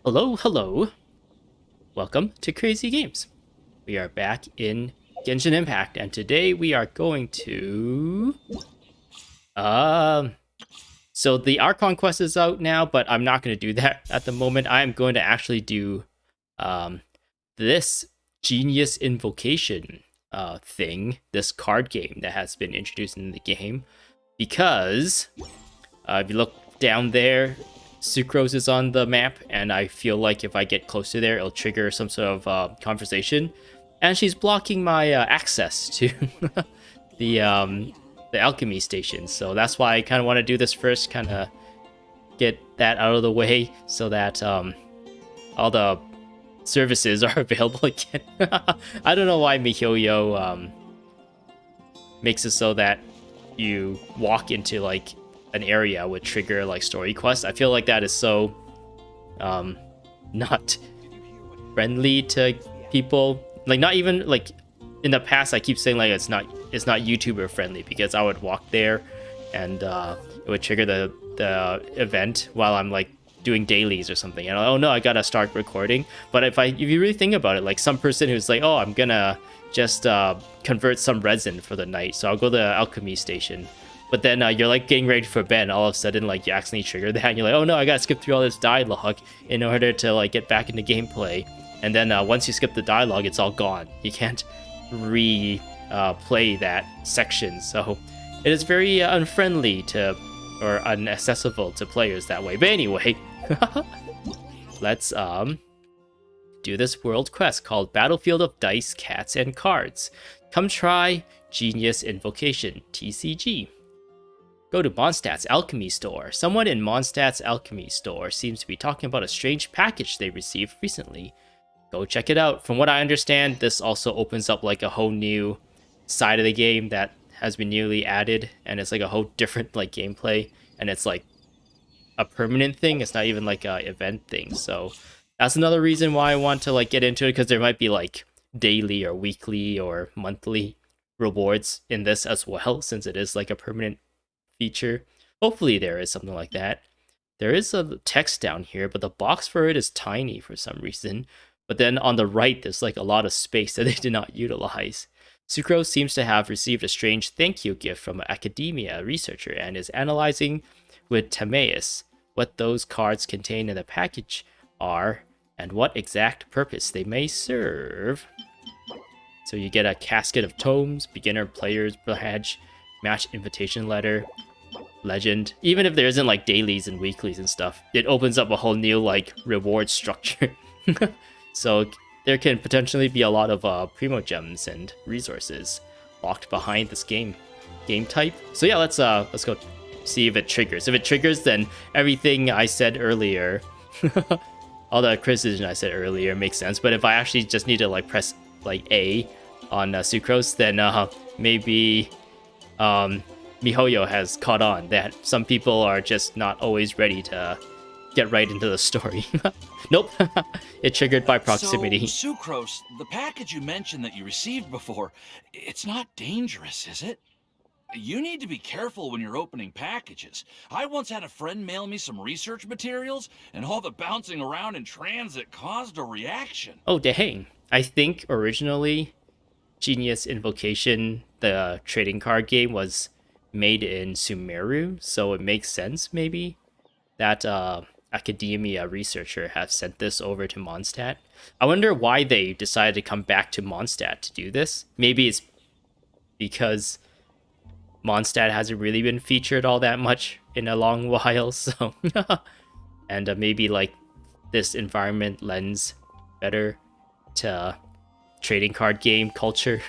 Hello, hello. Welcome to Crazy Games. We are back in Genshin Impact, and today we are going to... So the Archon quest is out now, but I'm not going to do that at the moment. I'm going to actually do um, this Genius Invocation thing, this card game that has been introduced in the game, because if you look down there, Sucrose is on the map, and I feel like if I get close to there, it'll trigger some sort of conversation. And she's blocking my access to the alchemy station, so that's why I kind of want to do this first, kind of get that out of the way, so that all the services are available again. I don't know why MiHoYo makes it so that you walk into like an area would trigger like story quests. I feel like that is so not friendly to people. Like, not even like in the past, I keep saying like it's not YouTuber friendly, because I would walk there and it would trigger the event while I'm like doing dailies or something, and oh no, I gotta start recording. But if you really think about it, like some person who's like, oh, I'm gonna just convert some resin for the night, so I'll go to the alchemy station. But then you're like getting ready for bed, and all of a sudden like you accidentally trigger that, and you're like, oh no, I gotta skip through all this dialogue in order to like get back into gameplay. And then once you skip the dialogue, it's all gone. You can't play that section. So it is very unfriendly to, or unaccessible to players that way. But anyway, let's do this world quest called Battlefield of Dice, Cats, and Cards. Come try Genius Invocation TCG. Go to Mondstadt's Alchemy Store. Someone in Mondstadt's Alchemy Store seems to be talking about a strange package they received recently. Go check it out. From what I understand, this also opens up like a whole new side of the game that has been newly added, and it's like a whole different like gameplay, and it's like a permanent thing. It's not even like a event thing. So that's another reason why I want to like get into it, because there might be like daily or weekly or monthly rewards in this as well, since it is like a permanent feature. Hopefully there is something like that. There is a text down here, but the box for it is tiny for some reason. But then on the right, there's like a lot of space that they did not utilize. Sucrose seems to have received a strange thank you gift from an academia researcher and is analyzing with Timaeus what those cards contained in the package are and what exact purpose they may serve. So you get a casket of tomes, beginner player's badge, match invitation letter, legend. Even if there isn't like dailies and weeklies and stuff, it opens up a whole new like reward structure. So there can potentially be a lot of primo gems and resources locked behind this game type. So yeah, let's go see if it triggers. If it triggers, then everything I said earlier, all the criticism I said earlier makes sense. But if I actually just need to like press like A on Sucrose, then maybe MiHoYo has caught on that some people are just not always ready to get right into the story. Nope. It triggered by proximity. So, Sucrose, the package you mentioned that you received before, it's not dangerous, is it? You need to be careful when you're opening packages. I once had a friend mail me some research materials, and all the bouncing around in transit caused a reaction. Oh, dang. I think originally Genius Invocation, the trading card game, was made in Sumeru, so it makes sense maybe that academia researcher have sent this over to Mondstadt. I wonder why they decided to come back to Mondstadt to do this. Maybe it's because Mondstadt hasn't really been featured all that much in a long while, so and maybe like this environment lends better to trading card game culture.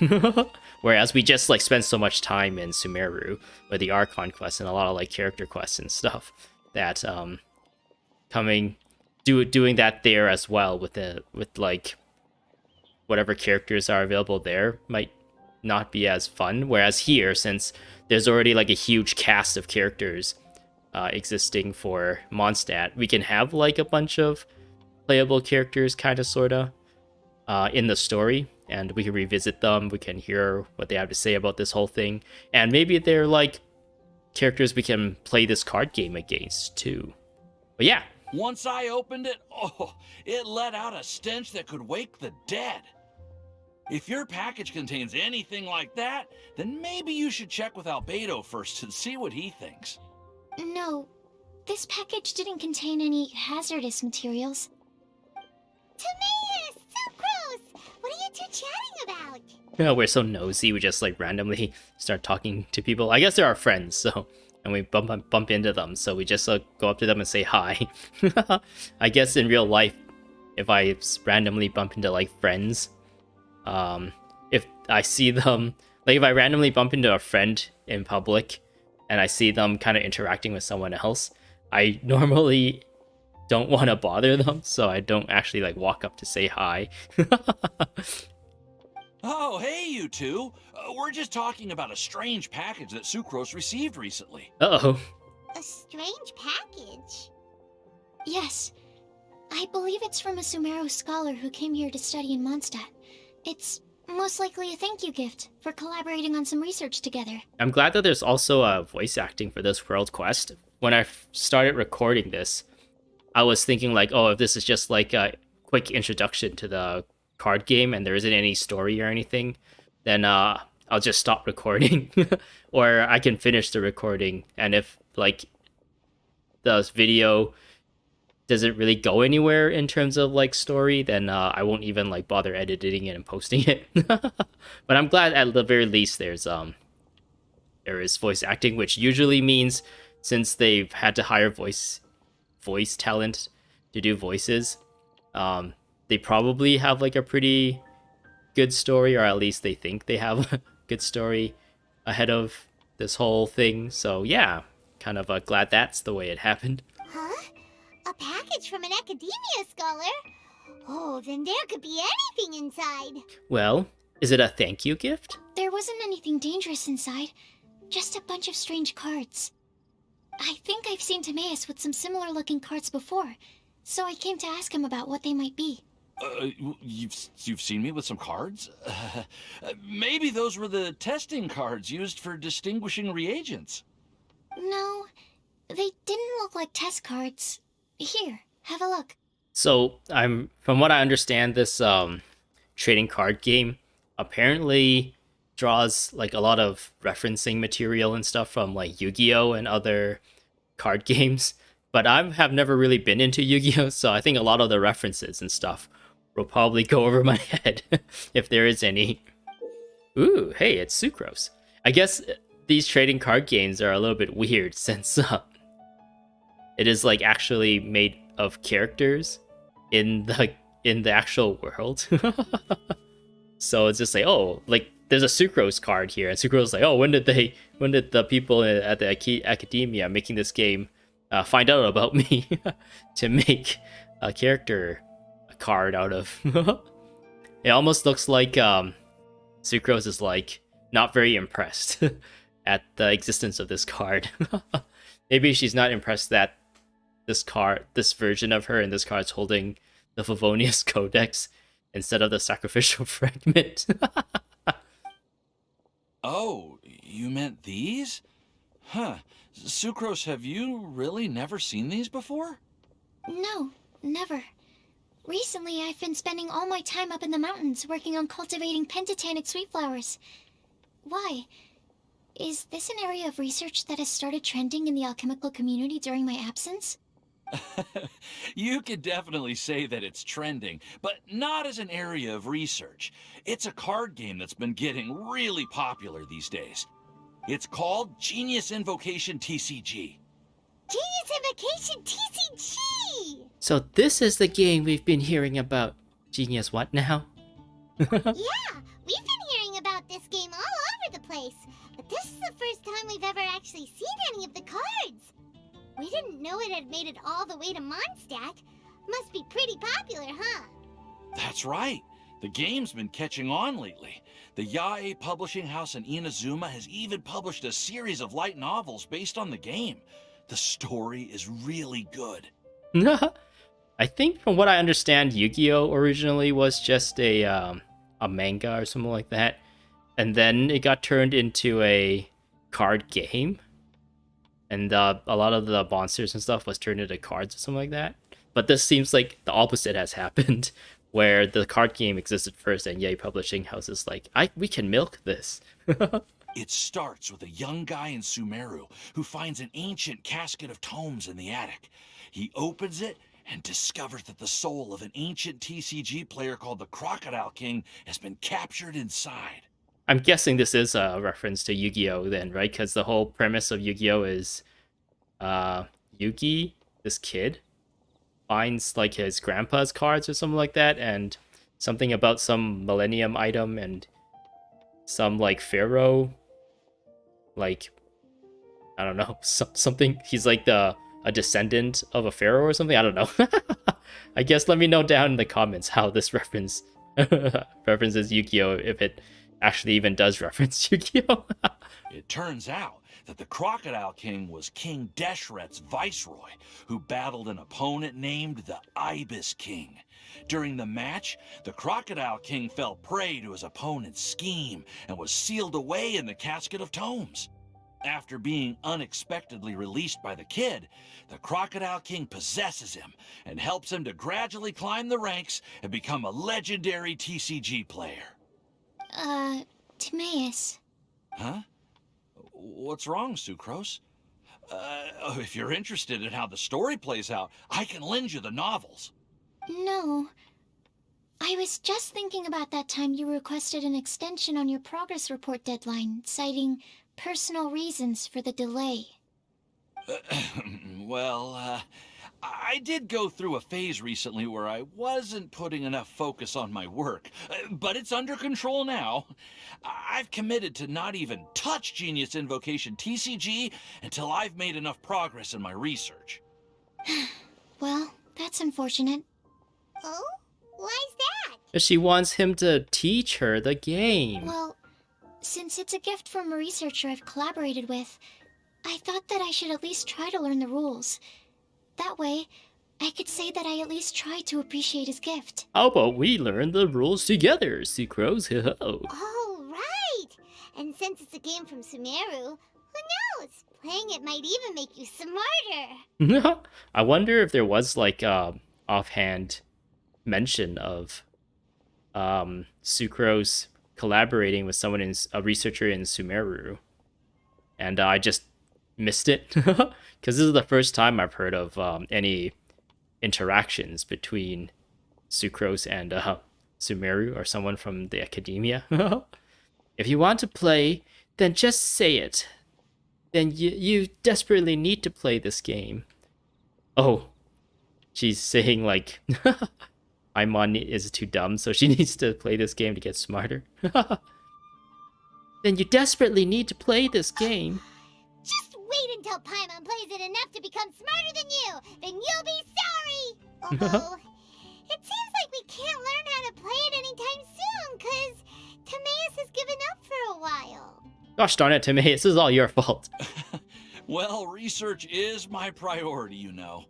Whereas we just like spend so much time in Sumeru with the Archon quests and a lot of like character quests and stuff, that doing that there as well with like whatever characters are available there might not be as fun. Whereas here, since there's already like a huge cast of characters existing for Mondstadt, we can have like a bunch of playable characters kind of sorta in the story, and we can revisit them. We can hear what they have to say about this whole thing, and maybe they're like characters we can play this card game against too. But yeah. Once I opened it, oh, It let out a stench that could wake the dead. If your package contains anything like that, then maybe you should check with Albedo first to see what he thinks. No, this package didn't contain any hazardous materials. Timaeus! Sucrose! What are you two chatting about? Yeah, we're so nosy, we just like randomly start talking to people. I guess they're our friends, so, and we bump into them, so we just go up to them and say hi. I guess in real life, if I randomly bump into like friends, if I see them, like if I randomly bump into a friend in public and I see them kind of interacting with someone else, I normally don't want to bother them, so I don't actually like walk up to say hi. Oh, hey, you two. We're just talking about a strange package that Sucrose received recently. Uh-oh. A strange package? Yes, I believe it's from a Sumeru scholar who came here to study in Mondstadt. It's most likely a thank you gift for collaborating on some research together. I'm glad that there's also voice acting for this world quest. When I started recording this, I was thinking like, oh, if this is just like a quick introduction to the card game and there isn't any story or anything, then I'll just stop recording. Or I can finish the recording, and if like the video doesn't really go anywhere in terms of like story, then I won't even like bother editing it and posting it. But I'm glad at the very least there is voice acting, which usually means since they've had to hire voice talent to do voices, they probably have like a pretty good story, or at least they think they have a good story ahead of this whole thing. So yeah, kind of glad that's the way it happened. Huh? A package from an academia scholar? Oh, then there could be anything inside. Well, is it a thank you gift? There wasn't anything dangerous inside, just a bunch of strange cards. I think I've seen Timaeus with some similar looking cards before, so I came to ask him about what they might be. You've seen me with some cards? Maybe those were the testing cards used for distinguishing reagents. No, they didn't look like test cards. Here, have a look. So from what I understand, this trading card game apparently draws like a lot of referencing material and stuff from like Yu-Gi-Oh and other card games. But I have never really been into Yu-Gi-Oh, so I think a lot of the references and stuff will probably go over my head if there is any. Ooh, hey, it's Sucrose. I guess these trading card games are a little bit weird since it is like actually made of characters in the actual world. So it's just like, oh, like there's a Sucrose card here, and Sucrose is like, oh, when did the people at the academia making this game find out about me to make a character card out of? It almost looks like Sucrose is like not very impressed at the existence of this card. Maybe she's not impressed that this version of her in this card is holding the Favonius Codex instead of the sacrificial fragment. Oh, you meant these? Huh. Sucrose, have you really never seen these before? No, never. Recently, I've been spending all my time up in the mountains working on cultivating pentatonic sweet flowers. Why? Is this an area of research that has started trending in the alchemical community during my absence? You could definitely say that it's trending, but not as an area of research. It's a card game that's been getting really popular these days. It's called Genius Invocation TCG. Genius Invocation TCG! So this is the game we've been hearing about. Genius what now? Yeah, we've been hearing about this game all over the place, but this is the first time we've ever actually seen any of the cards. We didn't know it had made it all the way to Mondstadt. Must be pretty popular, huh? That's right. The game's been catching on lately. The Yae publishing house in Inazuma has even published a series of light novels based on the game. The story is really good. I think from what I understand, Yu-Gi-Oh! Originally was just a manga or something like that. And then it got turned into a card game. And a lot of the monsters and stuff was turned into cards or something like that. But this seems like the opposite has happened, where the card game existed first, and Yay Publishing House is like, we can milk this. It starts with a young guy in Sumeru who finds an ancient casket of tomes in the attic. He opens it and discovers that the soul of an ancient TCG player called the Crocodile King has been captured inside. I'm guessing this is a reference to Yu-Gi-Oh! Then, right? Because the whole premise of Yu-Gi-Oh! Is Yugi, this kid, finds like his grandpa's cards or something like that, and something about some millennium item and some like pharaoh, like I don't know, something. He's like a descendant of a pharaoh or something. I don't know. I guess let me know down in the comments how this reference references Yu-Gi-Oh! If it actually even does reference Yu-Gi-Oh! It turns out that the Crocodile King was King Deshret's viceroy, who battled an opponent named the Ibis King. During the match, the Crocodile King fell prey to his opponent's scheme and was sealed away in the casket of tomes. After being unexpectedly released by the kid, the Crocodile King possesses him and helps him to gradually climb the ranks and become a legendary TCG player. Timaeus. Huh? What's wrong, Sucrose? If you're interested in how the story plays out, I can lend you the novels. No. I was just thinking about that time you requested an extension on your progress report deadline, citing personal reasons for the delay. Well, I did go through a phase recently where I wasn't putting enough focus on my work, but it's under control now. I've committed to not even touch Genius Invocation TCG until I've made enough progress in my research. Well, that's unfortunate. Oh? Why's that? 'Cause she wants him to teach her the game. Well, since it's a gift from a researcher I've collaborated with, I thought that I should at least try to learn the rules. That way, I could say that I at least tried to appreciate his gift. How about we learn the rules together, Sucrose? Oh, right! And since it's a game from Sumeru, who knows? Playing it might even make you smarter. I wonder if there was like offhand mention of Sucrose collaborating with someone a researcher in Sumeru, and I just missed it because this is the first time I've heard of any interactions between Sucrose and Sumeru or someone from the academia. If you want to play, then just say it. Then you desperately need to play this game. Oh, she's saying like Paimon is too dumb, so she needs to play this game to get smarter. Then you desperately need to play this game. Just wait until Paimon plays it enough to become smarter than you. Then you'll be sorry. Although, it seems like we can't learn how to play it anytime soon, because Timaeus has given up for a while. Gosh darn it, Timaeus, this is all your fault. Well, research is my priority, you know.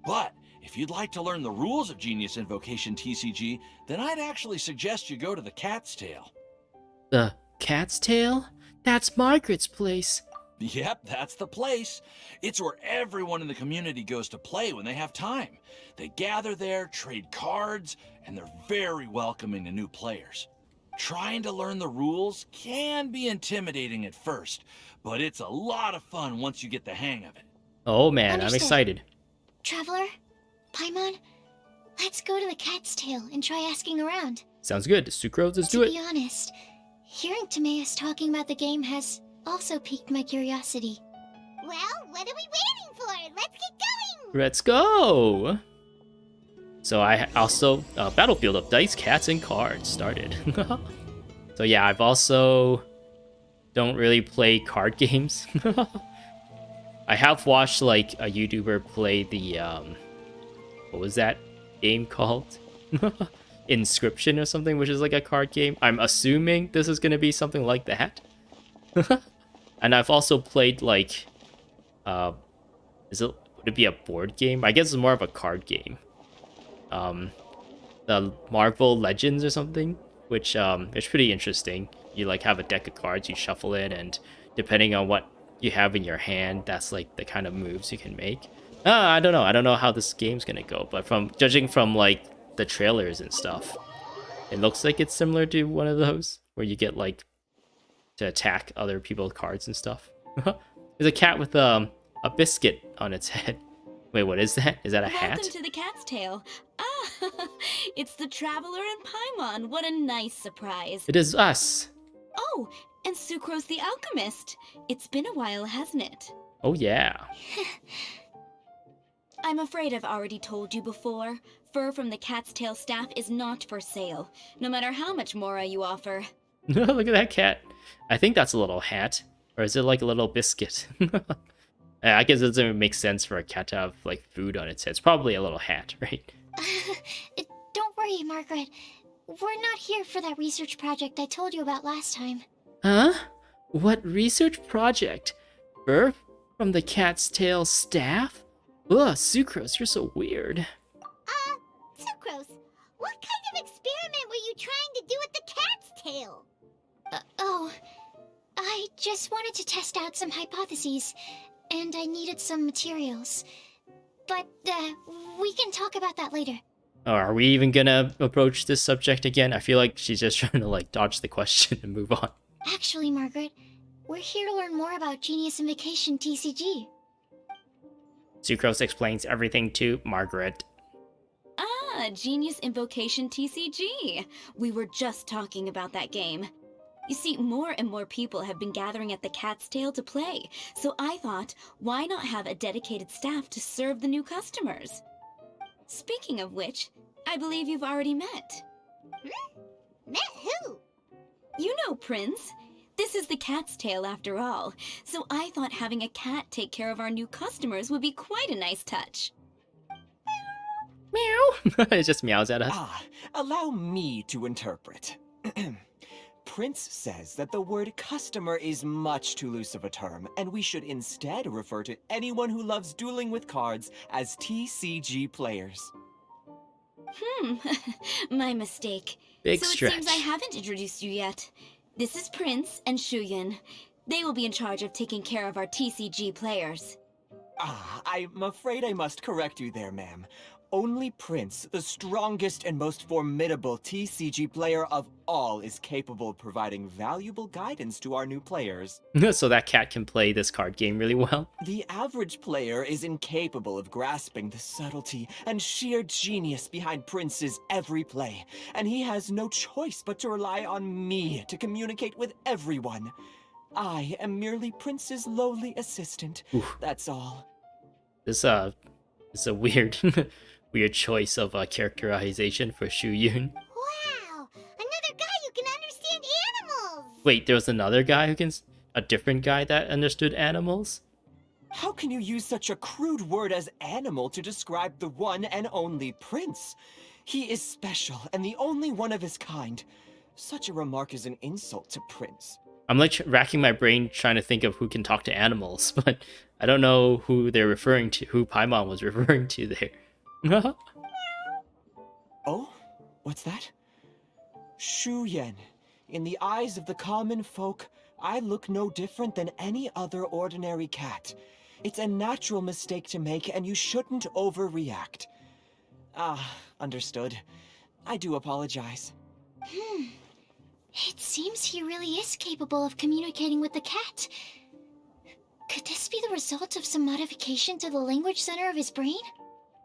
But if you'd like to learn the rules of Genius Invocation TCG, then I'd actually suggest you go to the Cat's Tail. The Cat's Tail? That's Margaret's place. Yep, that's the place. It's where everyone in the community goes to play when they have time. They gather there, trade cards, and they're very welcoming to new players. Trying to learn the rules can be intimidating at first, but it's a lot of fun once you get the hang of it. Oh man, Understood. I'm excited. Traveler? Paimon? Let's go to the Cat's Tail and try asking around. Sounds good. Sucrose, let's do To it. be honest, hearing Timaeus talking about the game has also piqued my curiosity. Well, what are we waiting for? Let's get going! Let's go! So I also, Battlefield of Dice, Cats, and Cards started. So yeah, I've also don't really play card games. I have watched like a YouTuber play the, what was that game called? Inscription or something, which is like a card game. I'm assuming this is going to be something like that. And I've also played like, would it be a board game? I guess it's more of a card game. The Marvel Legends or something, which it's pretty interesting. You like have a deck of cards, you shuffle it, and depending on what you have in your hand, that's like the kind of moves you can make. I don't know. I don't know how this game's gonna go, but from judging from like the trailers and stuff, it looks like it's similar to one of those where you get like to attack other people's cards and stuff. There's a cat with a biscuit on its head. Wait, what is that? Is that a hat? Welcome to the Cat's Tail. Ah, it's the Traveler and Paimon. What a nice surprise. It is us. Oh, and Sucrose the Alchemist. It's been a while, hasn't it? Oh yeah. I'm afraid I've already told you before. Fur from the Cat's Tail staff is not for sale, no matter how much Mora you offer. Look at that cat. I think that's a little hat. Or is it like a little biscuit? I guess it doesn't even make sense for a cat to have like food on its head. It's probably a little hat, right? Don't worry, Margaret. We're not here for that research project I told you about last time. Huh? What research project? Fur from the cat's tail staff? Ugh, Sucrose, you're so weird. Sucrose, what kind of experiment were you trying to do with the cat's tail? I just wanted to test out some hypotheses, and I needed some materials. But, we can talk about that later. Oh, are we even gonna approach this subject again? I feel like she's just trying to like dodge the question and move on. Actually, Margaret, we're here to learn more about Genius Invocation TCG. Sucrose explains everything to Margaret. Ah, Genius Invocation TCG. We were just talking about that game. You see, more and more people have been gathering at the Cat's Tail to play, so I thought, why not have a dedicated staff to serve the new customers? Speaking of which, I believe you've already met. Met who? You know, Prince. This is the Cat's Tail after all, so I thought having a cat take care of our new customers would be quite a nice touch. Meow. It just meows at us. Allow me to interpret. Prince says that the word customer is much too loose of a term, and we should instead refer to anyone who loves dueling with cards as TCG players. My mistake. Big so stretch. It seems I haven't introduced you yet. This is Prince and Shuyan. They will be in charge of taking care of our TCG players. I'm afraid I must correct you there, ma'am. Only Prince, the strongest and most formidable TCG player of all, is capable of providing valuable guidance to our new players. So that cat can play this card game really well. The average player is incapable of grasping the subtlety and sheer genius behind Prince's every play, and he has no choice but to rely on me to communicate with everyone. I am merely Prince's lowly assistant, that's all. This it's a weird weird choice of characterization for Shu Yun. Wow, another guy who can understand animals! Wait, there was another guy who can... a different guy that understood animals? How can you use such a crude word as animal to describe the one and only Prince? He is special and the only one of his kind. Such a remark is an insult to Prince. I'm like racking my brain trying to think of who can talk to animals, but I don't know who they're referring to, who Paimon was referring to there. Oh? What's that? Shu Yen. In the eyes of the common folk, I look no different than any other ordinary cat. It's a natural mistake to make, and you shouldn't overreact. Understood. I do apologize. It seems he really is capable of communicating with the cat. Could this be the result of some modification to the language center of his brain?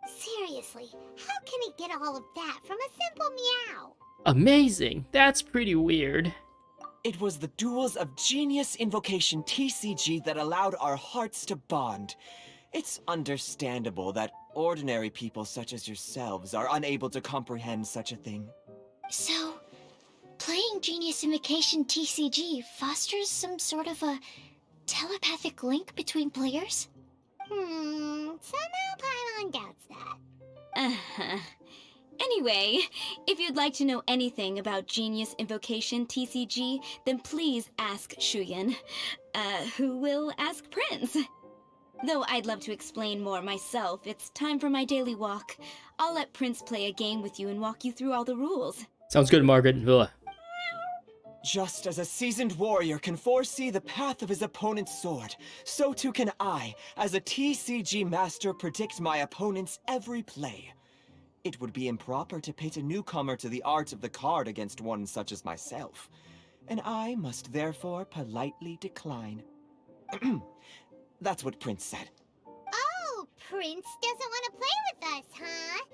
Seriously, how can he get all of that from a simple meow? Amazing! That's pretty weird. It was the duels of Genius Invocation TCG that allowed our hearts to bond. It's understandable that ordinary people such as yourselves are unable to comprehend such a thing. So, playing Genius Invocation TCG fosters some sort of a telepathic link between players? Somehow Paimon doubts that. Anyway, if you'd like to know anything about Genius Invocation TCG, then please ask Shuyan, who will ask Prince. Though I'd love to explain more myself, it's time for my daily walk. I'll let Prince play a game with you and walk you through all the rules. Sounds good, Margaret. Ugh. Just as a seasoned warrior can foresee the path of his opponent's sword, so too can I, as a TCG master, predict my opponent's every play. It would be improper to pit a newcomer to the art of the card against one such as myself, and I must therefore politely decline. That's what Prince said. Oh, Prince doesn't want to play with us, huh?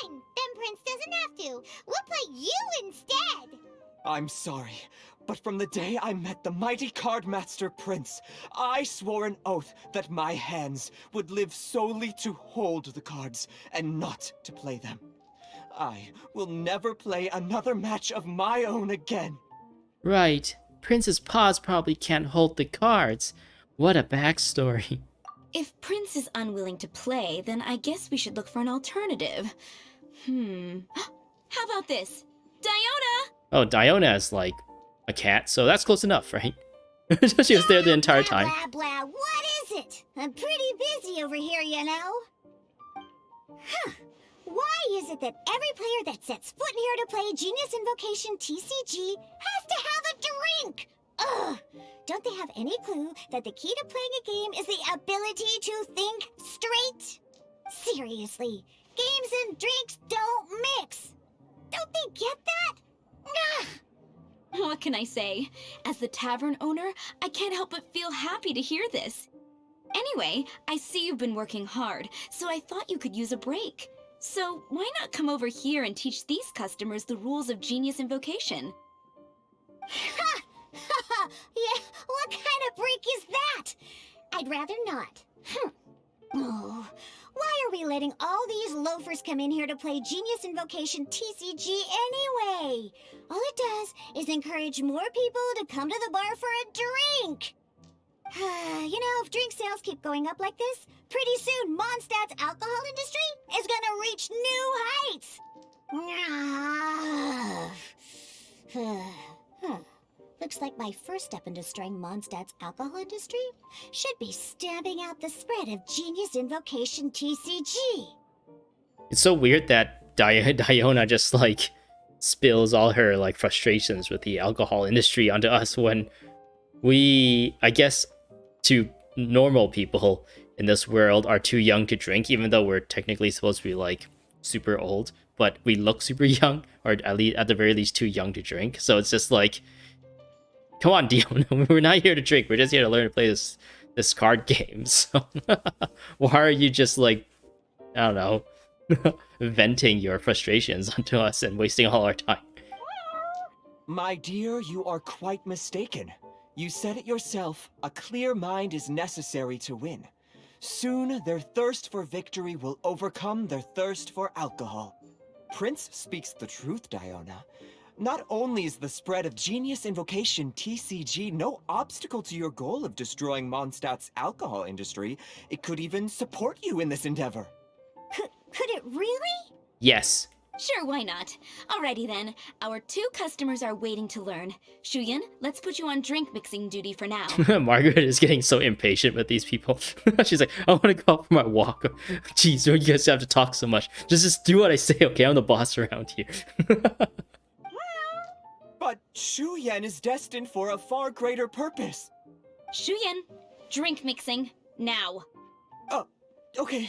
Fine, then Prince doesn't have to. We'll play you instead. I'm sorry, but from the day I met the mighty card master Prince, I swore an oath that my hands would live solely to hold the cards and not to play them. I will never play another match of my own again. Right. Prince's paws probably can't hold the cards. What a backstory. If Prince is unwilling to play, then I guess we should look for an alternative. How about this? Diona! Oh, Diona is like a cat, so that's close enough, right? She was there the entire time. Blah, blah, blah. What is it? I'm pretty busy over here, you know. Why is it that every player that sets foot in here to play Genius Invocation TCG has to have a drink? Ugh! Don't they have any clue that the key to playing a game is the ability to think straight? Seriously, games and drinks don't mix. Don't they get that? Ugh! What can I say? As the tavern owner, I can't help but feel happy to hear this. Anyway, I see you've been working hard, so I thought you could use a break. So why not come over here and teach these customers the rules of Genius Invocation? Ha! Ha! Yeah, what kind of break is that? I'd rather not. Oh, why are we letting all these loafers come in here to play Genius Invocation TCG anyway? All it does is encourage more people to come to the bar for a drink. You know, if drink sales keep going up like this, pretty soon Mondstadt's alcohol industry is gonna reach new heights. Looks like my first step in destroying Mondstadt's alcohol industry should be stamping out the spread of Genius Invocation TCG. It's so weird that Diona just like spills all her like frustrations with the alcohol industry onto us when we, I guess, to normal people in this world are too young to drink, even though we're technically supposed to be like super old, but we look super young, or at the very least too young to drink. So it's just like, come on, Diona, we're not here to drink. We're just here to learn to play this card game. So why are you just like, I don't know, venting your frustrations onto us and wasting all our time? My dear, you are quite mistaken. You said it yourself, a clear mind is necessary to win. Soon, their thirst for victory will overcome their thirst for alcohol. Prince speaks the truth, Diona. Not only is the spread of Genius Invocation TCG no obstacle to your goal of destroying Mondstadt's alcohol industry, it could even support you in this endeavor. Could it really? Yes. Sure, why not? Alrighty then, our 2 customers are waiting to learn. Shuyan, let's put you on drink mixing duty for now. Margaret is getting so impatient with these people. She's like, I want to go out for my walk. Jeez, you guys have to talk so much. Just do what I say, okay? I'm the boss around here. But Shuyan is destined for a far greater purpose. Shuyan, drink mixing, now. Oh, okay.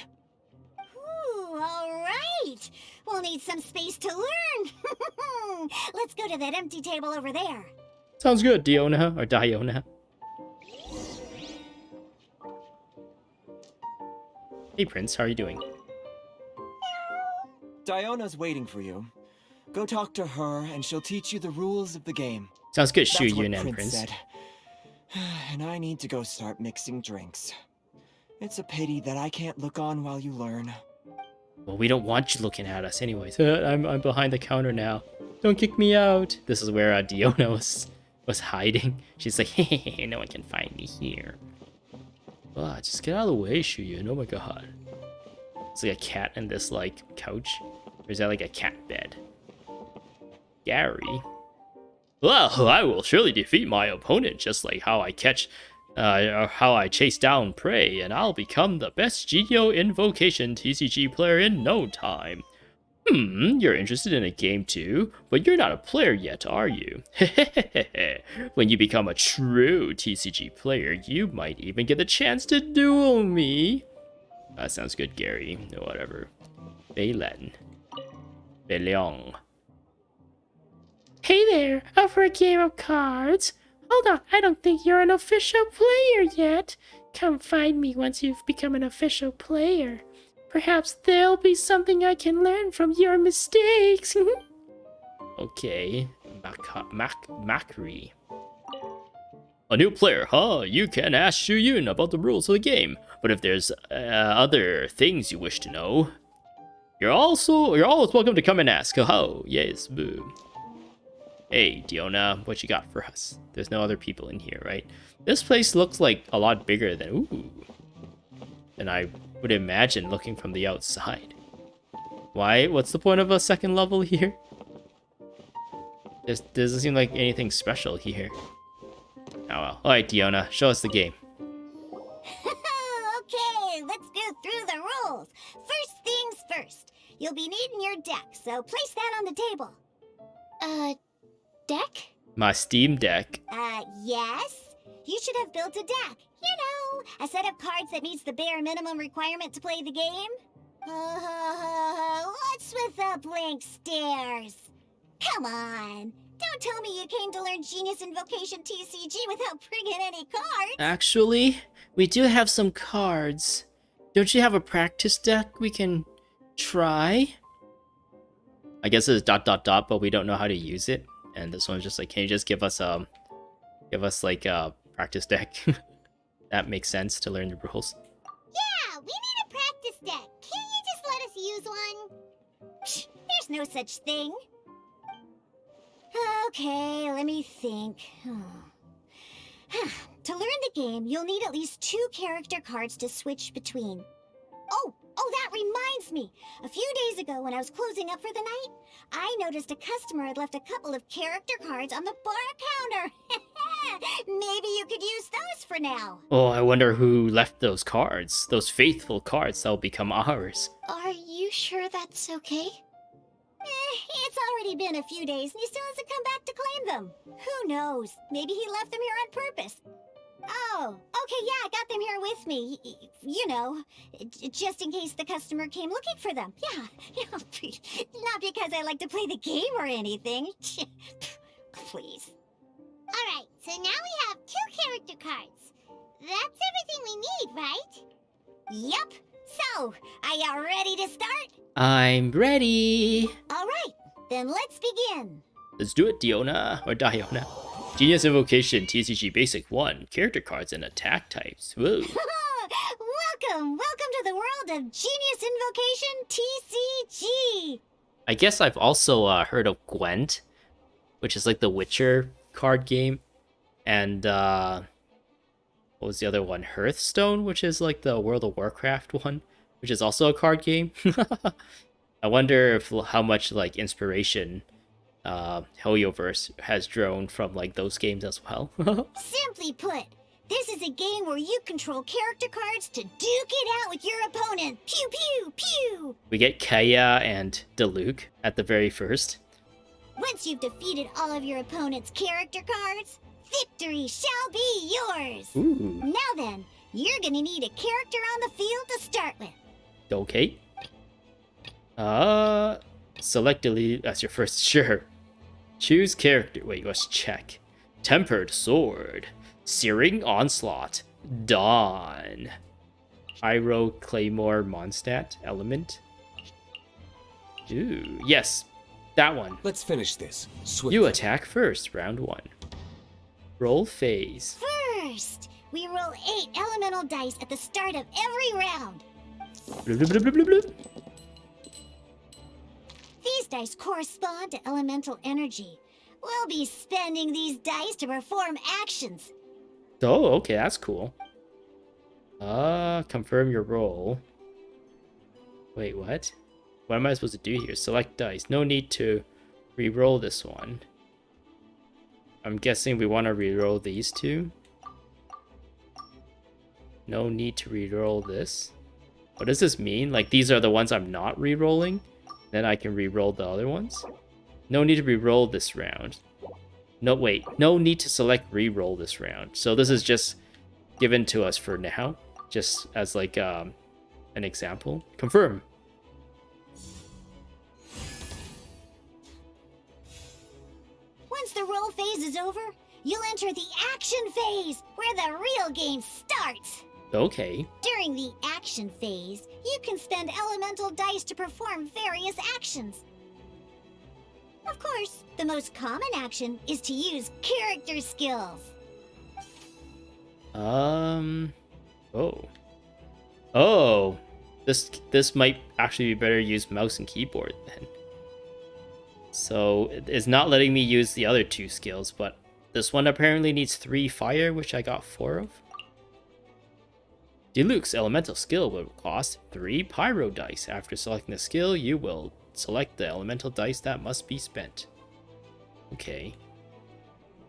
Ooh, all right. We'll need some space to learn. Let's go to that empty table over there. Sounds good, Diona, or Diona. Hey, Prince, how are you doing? Diona's waiting for you. Go talk to her, and she'll teach you the rules of the game. Sounds good, That's what Shuyan and Prince. said. And I need to go start mixing drinks. It's a pity that I can't look on while you learn. Well, we don't want you looking at us anyways. I'm behind the counter now. Don't kick me out. This is where Diona was hiding. She's like, hey, no one can find me here. Ah, just get out of the way, Shuyan. Oh my god. It's like a cat in this like couch. Or is that like a cat bed? Gary. Well, I will surely defeat my opponent just like how I chase down prey, and I'll become the best Genius Invocation TCG player in no time. You're interested in a game too, but you're not a player yet, are you? When you become a true TCG player, you might even get the chance to duel me. That sounds good, Gary. No, whatever. Belen. Beleong. Hey there, up for a game of cards? Hold on, I don't think you're an official player yet. Come find me once you've become an official player. Perhaps there'll be something I can learn from your mistakes. Okay. Macri. A new player, huh? You can ask Shu Yun about the rules of the game. But if there's other things you wish to know, you're always welcome to come and ask. Oh, yes, boo. Hey, Diona, what you got for us? There's no other people in here, right? This place looks like a lot bigger than I would imagine looking from the outside. Why? What's the point of a second level here? There doesn't seem like anything special here. Oh well. Alright, Diona, show us the game. Okay, let's go through the rules. First things first. You'll be needing your deck, so place that on the table. Deck? My Steam Deck. Yes? You should have built a deck. You know, a set of cards that meets the bare minimum requirement to play the game. What's with the blank stares? Come on. Don't tell me you came to learn Genius Invocation TCG without bringing any cards. Actually, we do have some cards. Don't you have a practice deck we can try? I guess it's ... but we don't know how to use it. And this one's just like, can you just give us like a practice deck? That makes sense to learn the rules. Yeah, we need a practice deck. Can't you just let us use one? Psh, there's no such thing. Okay, let me think. To learn the game, you'll need at least 2 character cards to switch between. Oh, that reminds me. A few days ago when I was closing up for the night, I noticed a customer had left a couple of character cards on the bar counter. Maybe you could use those for now. Oh, I wonder who left those cards. Those faithful cards that'll become ours. Are you sure that's okay? It's already been a few days and he still hasn't come back to claim them. Who knows? Maybe he left them here on purpose. Oh, okay, yeah, I got them here with me. You know, just in case the customer came looking for them. Yeah, not because I like to play the game or anything. Please. Alright, so now we have 2 character cards. That's everything we need, right? Yep. So, are you ready to start? I'm ready. Alright, then let's begin. Let's do it, Diona, or Diona. Genius Invocation TCG Basic 1. Character cards and attack types. Whoa. Welcome to the world of Genius Invocation TCG. I guess I've also heard of Gwent, which is like the Witcher card game. And what was the other one? Hearthstone, which is like the World of Warcraft one, which is also a card game. I wonder how much like inspiration Helioverse has drawn from like those games as well. Simply put, this is a game where you control character cards to duke it out with your opponent. Pew pew pew. We get Kaya and Diluc at the very first. Once you've defeated all of your opponent's character cards, victory shall be yours. Ooh. Now then, you're gonna need a character on the field to start with. Okay. Select delete as your first. Sure. Choose character. Wait, let's check. Tempered Sword. Searing Onslaught. Dawn. Pyro Claymore Mondstadt Element. Ooh, yes. That one. Let's finish this. Swiftly. You attack first, round 1. Roll phase. First, we roll 8 elemental dice at the start of every round. Blub, blub, blub, blub, blub. These dice correspond to elemental energy. We'll be spending these dice to perform actions. Oh, okay, that's cool. Confirm your roll. Wait, what? What am I supposed to do here? Select dice. No need to re-roll this one. I'm guessing we want to re-roll these 2. No need to re-roll this. What does this mean? Like, these are the ones I'm not re-rolling? Then I can re-roll the other ones. No need to re-roll this round. No, wait. No need to select re-roll this round. So this is just given to us for now. Just as like an example. Confirm. Once the roll phase is over, you'll enter the action phase, where the real game starts. Okay. During the action phase, you can spend elemental dice to perform various actions. Of course, the most common action is to use character skills. Oh. This might actually be better use mouse and keyboard then. So it's not letting me use the other 2 skills, but this one apparently needs 3 fire, which I got 4 of. Deluxe elemental skill will cost 3 pyro dice. After selecting the skill, you will select the elemental dice that must be spent. Okay.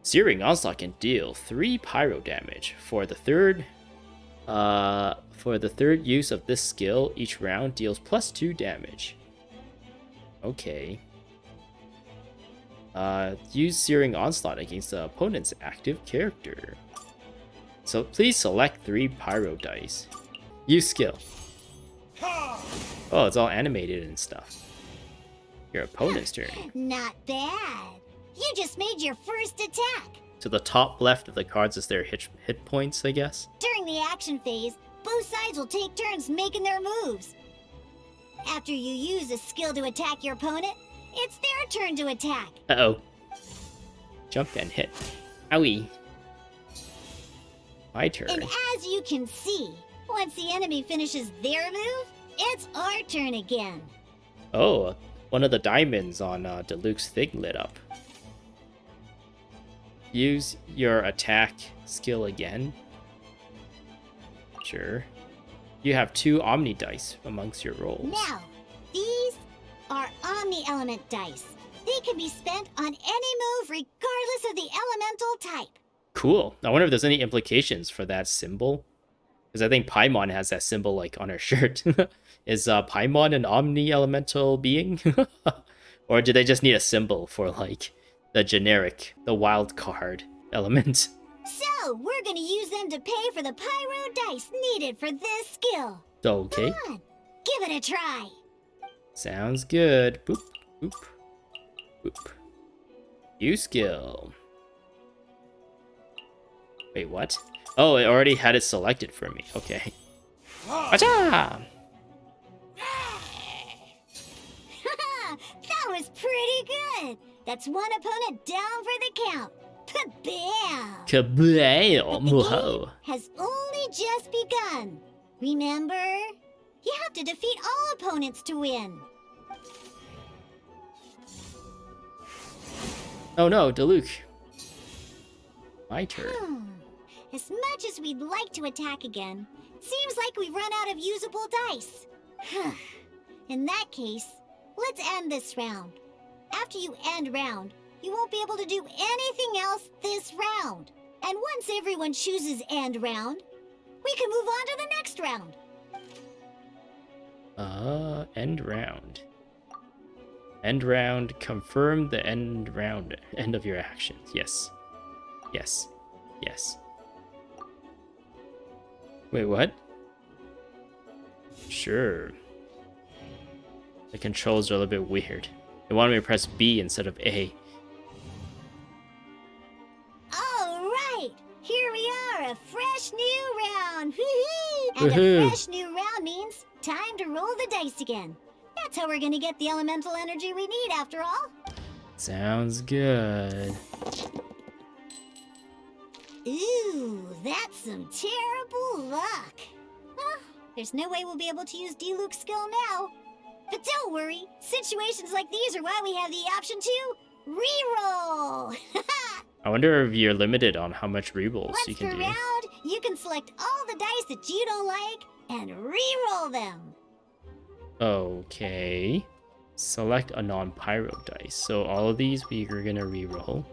Searing Onslaught can deal 3 pyro damage. For the third use of this skill, each round deals +2 damage. Okay. Use Searing Onslaught against the opponent's active character. So please select 3 pyro dice. Use skill. Oh, it's all animated and stuff. Your opponent's turn. Not bad. You just made your first attack. To the top left of the cards is their hit points, I guess. During the action phase, both sides will take turns making their moves. After you use a skill to attack your opponent, it's their turn to attack. Uh-oh. Jump and hit. Owie. My turn. And as you can see, once the enemy finishes their move, it's our turn again. Oh, one of the diamonds on Deluxe thing lit up. Use your attack skill again. Sure. You have 2 Omni dice amongst your rolls. Now, these are Omni Element dice. They can be spent on any move regardless of the elemental type. Cool. I wonder if there's any implications for that symbol. Because I think Paimon has that symbol like on her shirt. Is Paimon an Omni Elemental being? Or do they just need a symbol for like the generic, the wild card element? So, we're gonna use them to pay for the pyro dice needed for this skill. Okay. Come on, give it a try. Sounds good. Boop, boop, boop. Use skill. Wait, what? Oh, it already had it selected for me. Okay. Acha! That was pretty good. That's one opponent down for the count. Bam! Kablam! The Whoa. game has only just begun. Remember? You have to defeat all opponents to win. Oh no, Deluxe. My turn. As much as we'd like to attack again, it seems like we've run out of usable dice. In that case, let's end this round. After you end round, you won't be able to do anything else this round. And once everyone chooses end round, we can move on to the next round. End round. End round. Confirm the end round. End of your actions. Yes. Yes. Yes. Wait, what? Sure. The controls are a little bit weird. They wanted me to press B instead of A. All right, here we are, a fresh new round. And Woohoo. a fresh new round means time to roll the dice again. That's how we're gonna get the elemental energy we need after all. Sounds good. Ooh, that's some terrible luck. Well, there's no way we'll be able to use Deluxe skill now. But don't worry, situations like these are why we have the option to reroll. I wonder if you're limited on how much rerolls you Once can per do. round, you can select all the dice that you don't like and reroll them. Okay. Select a non-pyro dice. So all of these we are gonna reroll.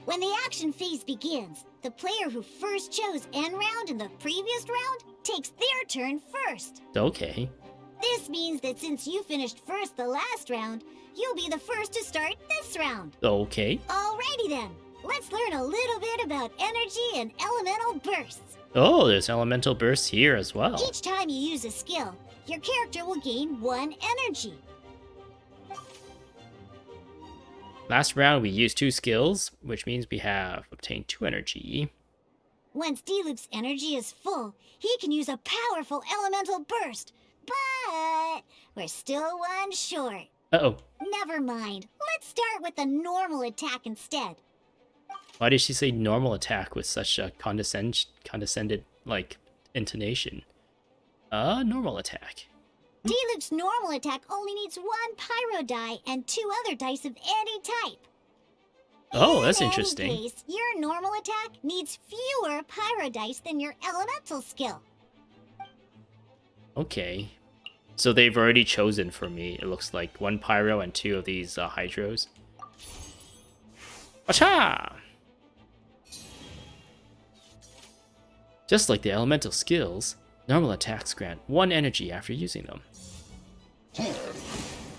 When the action phase begins, the player who first chose N round in the previous round takes their turn first. Okay. This means that since you finished first the last round, you'll be the first to start this round. Okay. Alrighty then, let's learn a little bit about energy and elemental bursts. Oh, there's elemental bursts here as well. Each time you use a skill, your character will gain 1 energy. Last round we used 2 skills, which means we have obtained 2 energy. Once D-Loop's energy is full, he can use a powerful elemental burst. But we're still 1 short. Uh-oh. Never mind. Let's start with a normal attack instead. Why did she say normal attack with such a condescended, like, intonation? Normal attack. D-Loop's normal attack only needs 1 pyro die and 2 other dice of any type. Oh, that's In any interesting. case, your normal attack needs fewer pyro dice than your elemental skill. Okay. So they've already chosen for me, it looks like 1 pyro and 2 of these hydros. Acha! Just like the elemental skills, normal attacks grant 1 energy after using them.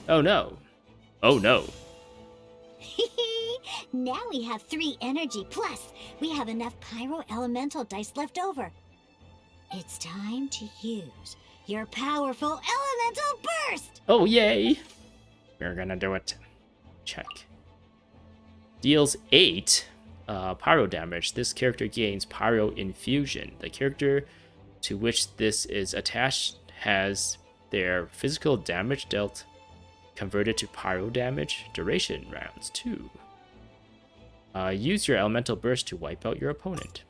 Oh no. Oh no. Now we have 3 energy, plus we have enough pyro elemental dice left over. It's time to use your powerful elemental burst! Oh yay! We're gonna do it. Check. Deals 8 pyro damage. This character gains pyro infusion. The character to which this is attached has their physical damage dealt converted to pyro damage. Duration rounds 2. Use your elemental burst to wipe out your opponent.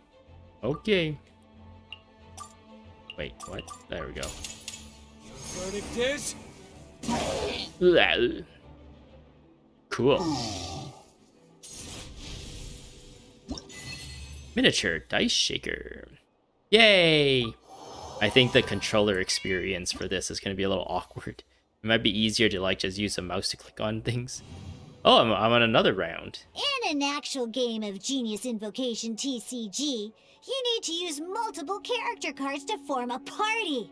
Okay. Wait, what? There we go. Verdict is... Cool. Miniature dice shaker. Yay! I think the controller experience for this is going to be a little awkward. It might be easier to like just use a mouse to click on things. Oh, I'm on another round. In an actual game of Genius Invocation TCG, you need to use multiple character cards to form a party.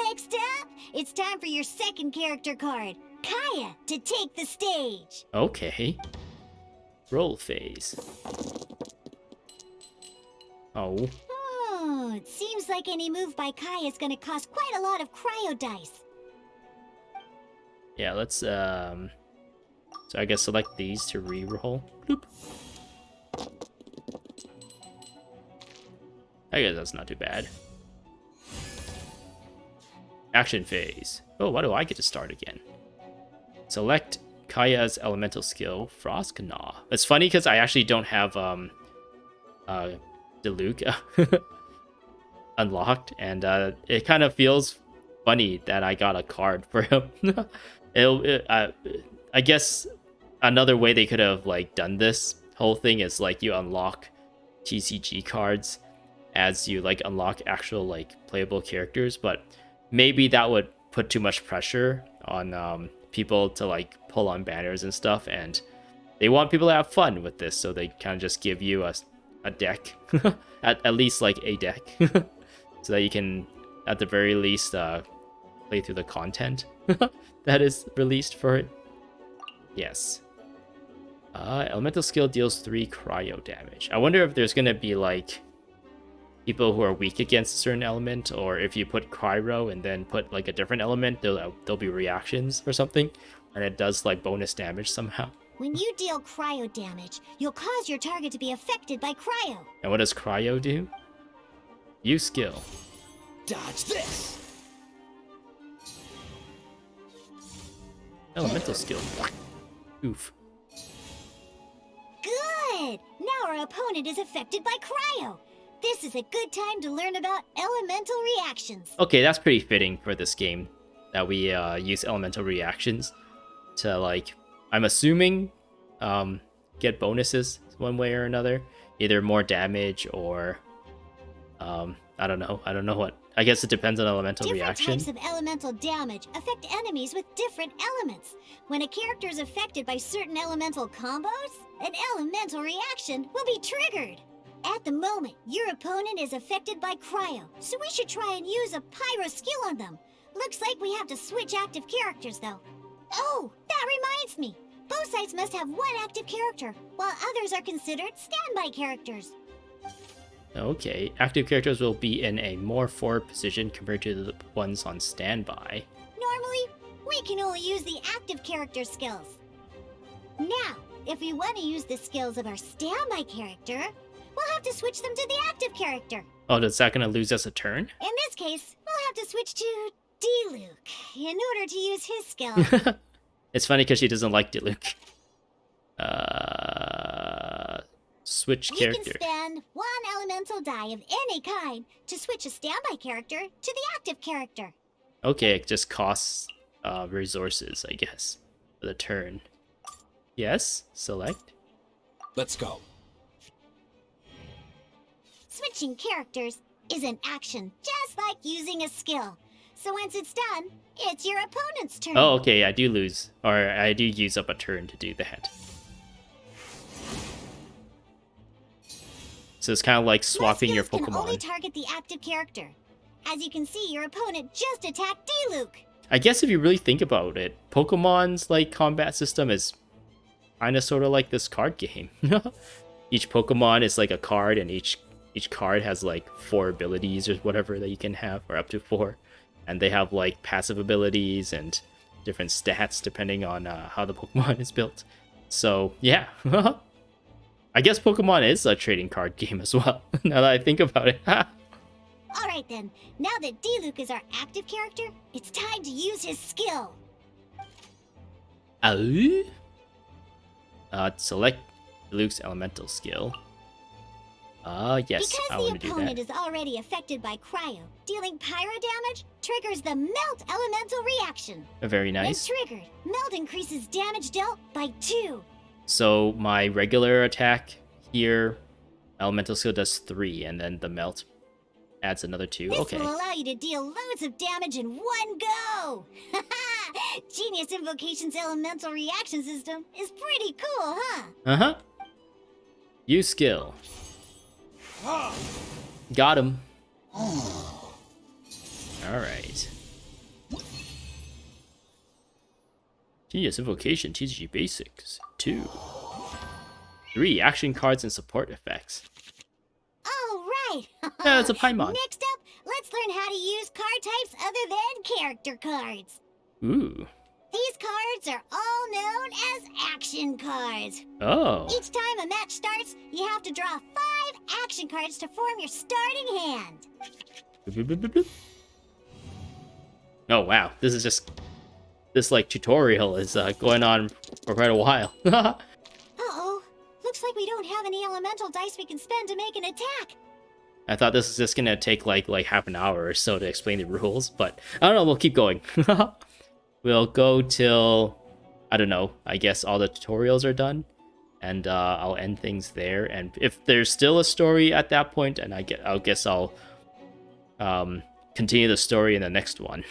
Next up, it's time for your second character card, Kaya, to take the stage. Okay. Roll phase. Oh. Oh, it seems like any move by Kaya is going to cost quite a lot of cryo dice. Yeah, let's, so I guess select these to re-roll. Bloop. I guess that's not too bad. Action phase. Oh, why do I get to start again? Select Kaya's elemental skill, Frost Gnaw. It's funny because I actually don't have Diluc unlocked, and it kind of feels funny that I got a card for him. I guess another way they could have like done this whole thing is like you unlock TCG cards as you like unlock actual like playable characters, but maybe that would put too much pressure on people to like pull on banners and stuff, and they want people to have fun with this, so they kind of just give you a deck, at least like a deck, so that you can at the very least play through the content that is released for it. Yes. Elemental skill deals 3 cryo damage. I wonder if there's gonna be like people who are weak against a certain element, or if you put cryo and then put like a different element, there'll be reactions or something, and it does like bonus damage somehow. When you deal cryo damage, you'll cause your target to be affected by cryo. And what does cryo do? Use skill. Dodge this! Elemental skill. Oof. Good! Now our opponent is affected by cryo. This is a good time to learn about elemental reactions. Okay, that's pretty fitting for this game, that we use elemental reactions to, like, I'm assuming, get bonuses one way or another. Either more damage or I don't know what. I guess it depends on elemental Different reaction. types of elemental damage affect enemies with different elements. When a character is affected by certain elemental combos, an elemental reaction will be triggered. At the moment, your opponent is affected by cryo, so we should try and use a pyro skill on them. Looks like we have to switch active characters, though. Oh, that reminds me. Both sides must have one active character, while others are considered standby characters. Okay, active characters will be in a more forward position compared to the ones on standby. Normally, we can only use the active character skills. Now, if we want to use the skills of our standby character, we'll have to switch them to the active character. Oh, is that gonna lose us a turn? In this case, we'll have to switch to D-Luke in order to use his skills. It's funny because she doesn't like Diluc. Switch character. We can spend one elemental die of any kind to switch a standby character to the active character. Okay, it just costs resources, I guess, for the turn. Yes, select. Let's go. Switching characters is an action, just like using a skill. So once it's done, it's your opponent's turn. Oh, okay, I do lose, or I do use up a turn to do that. So it's kind of like swapping your skills can only Pokemon. target the active character. As you can see, your opponent just attacked D-Luke. I guess if you really think about it, Pokemon's like combat system is kind of sort of like this card game. Each Pokemon is like a card, and each card has like 4 abilities or whatever that you can have, or up to 4. And they have like passive abilities and different stats depending on how the Pokemon is built. So yeah, I guess Pokemon is a trading card game as well, now that I think about it. Alright then, now that D-Luke is our active character, it's time to use his skill. Select Luke's elemental skill. Yes, I Because want the to do opponent that. is already affected by cryo, dealing pyro damage triggers the melt elemental reaction. Very nice. When triggered, melt increases damage dealt by 2. So my regular attack here, elemental skill does 3, and then the melt adds another 2. This Okay. will allow you to deal loads of damage in one go! Genius Invocation's elemental reaction system is pretty cool, huh? Uh-huh. Use skill. Got him. Alright. Genius Invocation TCG Basics 2. 3 action cards and support effects. Alright! Yeah, it's a Paimon. Next up, let's learn how to use card types other than character cards. Ooh. These cards are all known as action cards. Oh. Each time a match starts, you have to draw 5 action cards to form your starting hand. Boop, boop, boop, boop. Oh wow, this like tutorial is going on for quite a while. Uh-oh. Looks like we don't have any elemental dice we can spend to make an attack. I thought this was just gonna take like half an hour or so to explain the rules, but I don't know, we'll keep going. We'll go till, I don't know, I guess all the tutorials are done, and I'll end things there. And if there's still a story at that point, and I guess I'll continue the story in the next one.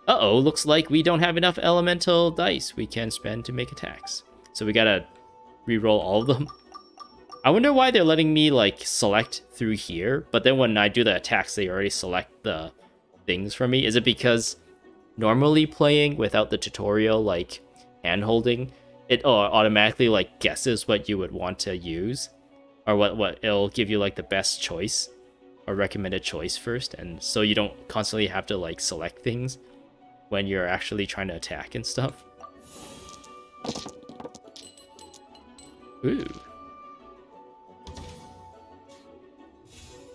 Uh-oh, looks like we don't have enough elemental dice we can spend to make attacks. So we gotta re-roll all of them. I wonder why they're letting me like select through here, but then when I do the attacks, they already select the things for me. Is it because normally playing without the tutorial, like hand-holding, it automatically like guesses what you would want to use, or what it'll give you like the best choice or recommended choice first, and so you don't constantly have to like select things when you're actually trying to attack and stuff. Ooh.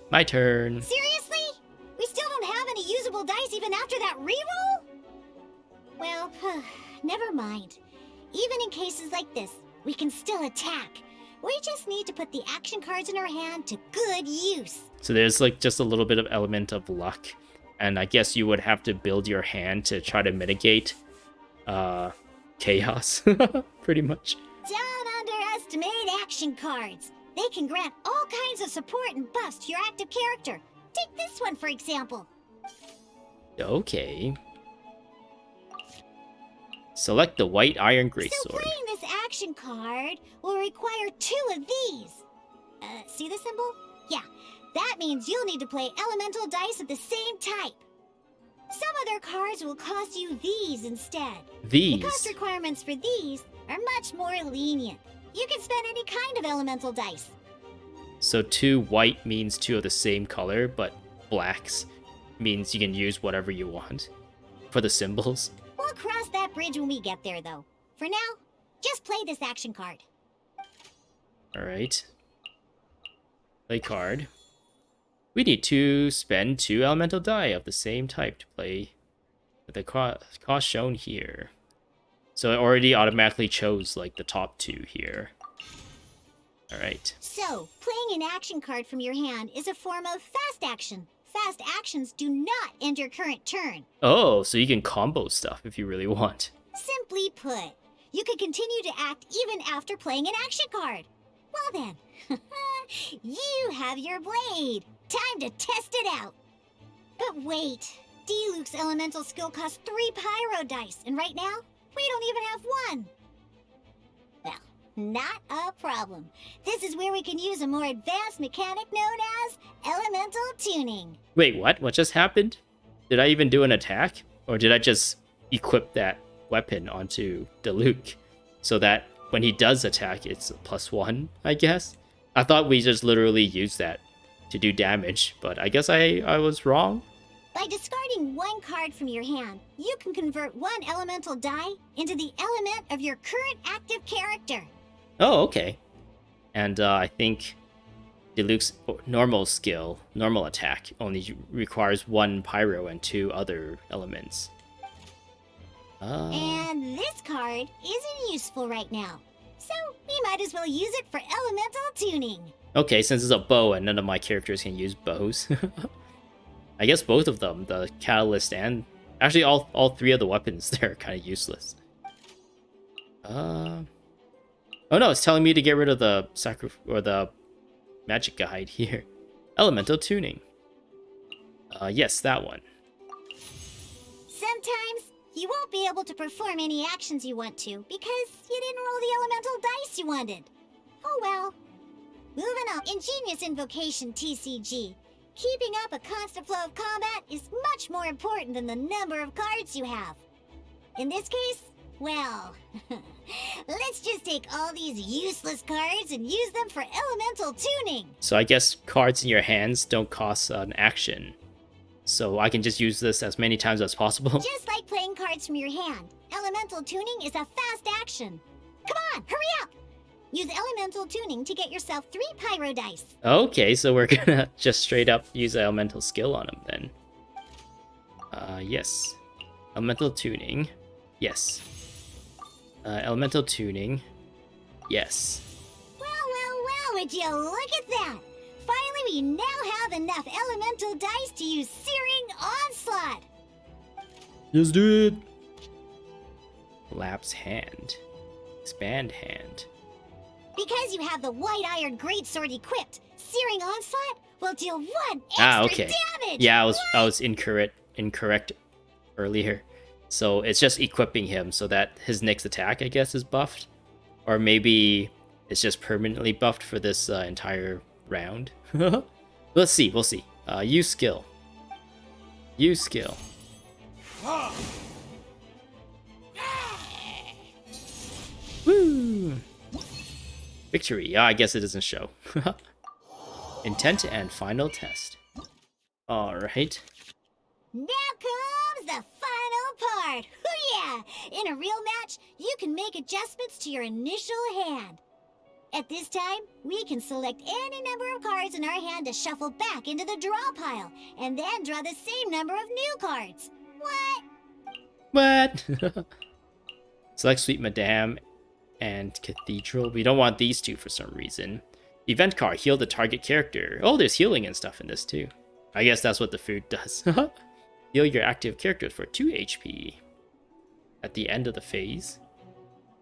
My turn. Seriously? We still don't have any usable dice even after that reroll? Well, never mind. Even in cases like this, we can still attack. We just need to put the action cards in our hand to good use. So there's like just a little bit of element of luck, and I guess you would have to build your hand to try to mitigate chaos, pretty much. Don't underestimate action cards. They can grant all kinds of support and buffs to your active character, Take this one, for example. Okay. Select the white iron greatsword. So playing this action card will require 2 of these. See the symbol? Yeah, that means you'll need to play elemental dice of the same type. Some other cards will cost you these instead. These? The cost requirements for these are much more lenient. You can spend any kind of elemental dice. So 2 white means 2 of the same color, but blacks means you can use whatever you want for the symbols. We'll cross that bridge when we get there, though. For now, just play this action card. Alright. Play card. We need to spend 2 elemental die of the same type to play with the cost shown here. So it already automatically chose like the top 2 here. Alright. So, playing an action card from your hand is a form of fast action. Fast actions do not end your current turn. Oh, so you can combo stuff if you really want. Simply put, you can continue to act even after playing an action card. Well then, you have your blade. Time to test it out. But wait, Diluc's elemental skill costs 3 pyro dice, and right now, we don't even have 1. Well, not a problem. This is where we can use a more advanced mechanic known as elemental tuning. Wait, what? What just happened? Did I even do an attack? Or did I just equip that weapon onto Diluc so that when he does attack, it's a +1, I guess? I thought we just literally used that to do damage, but I guess I was wrong. By discarding 1 card from your hand, you can convert 1 elemental die into the element of your current active character. Oh, okay. And I think Diluc's normal skill, normal attack, only requires 1 pyro and 2 other elements. And this card isn't useful right now, so we might as well use it for elemental tuning. Okay, since it's a bow and none of my characters can use bows. I guess both of them, the catalyst and... Actually, all 3 of the weapons, they're kind of useless. Oh no, it's telling me to get rid of the the magic guide here. Elemental tuning. Yes, that one. Sometimes you won't be able to perform any actions you want to because you didn't roll the elemental dice you wanted. Oh well. Moving on. In Genius Invocation TCG, keeping up a constant flow of combat is much more important than the number of cards you have. In this case, well, let's just take all these useless cards and use them for elemental tuning. So I guess cards in your hands don't cost an action. So I can just use this as many times as possible. Just like playing cards from your hand, elemental tuning is a fast action. Come on, hurry up! Use elemental tuning to get yourself 3 pyro dice. Okay, so we're gonna just straight up use elemental skill on him then. Yes. Elemental tuning. Yes. Elemental tuning. Yes. Well, would you look at that? Finally, we now have enough elemental dice to use Searing Onslaught. Let's do it. Collapse hand. Expand hand. Because you have the white iron greatsword equipped, Searing Onslaught will deal 1 extra damage. Yeah, I was incorrect earlier. So it's just equipping him so that his next attack, I guess, is buffed. Or maybe it's just permanently buffed for this entire round. We'll see. Use skill. Use skill. Woo! Victory. Yeah, I guess it doesn't show. Intent and final test. Alright. Now comes the final part. Hoo-yeah! In a real match, you can make adjustments to your initial hand. At this time, we can select any number of cards in our hand to shuffle back into the draw pile, and then draw the same number of new cards. What? Select Sweet Madame and Cathedral. We don't want these 2 for some reason. Event card. Heal the target character. Oh, there's healing and stuff in this too. I guess that's what the food does. Heal your active character for 2 HP at the end of the phase.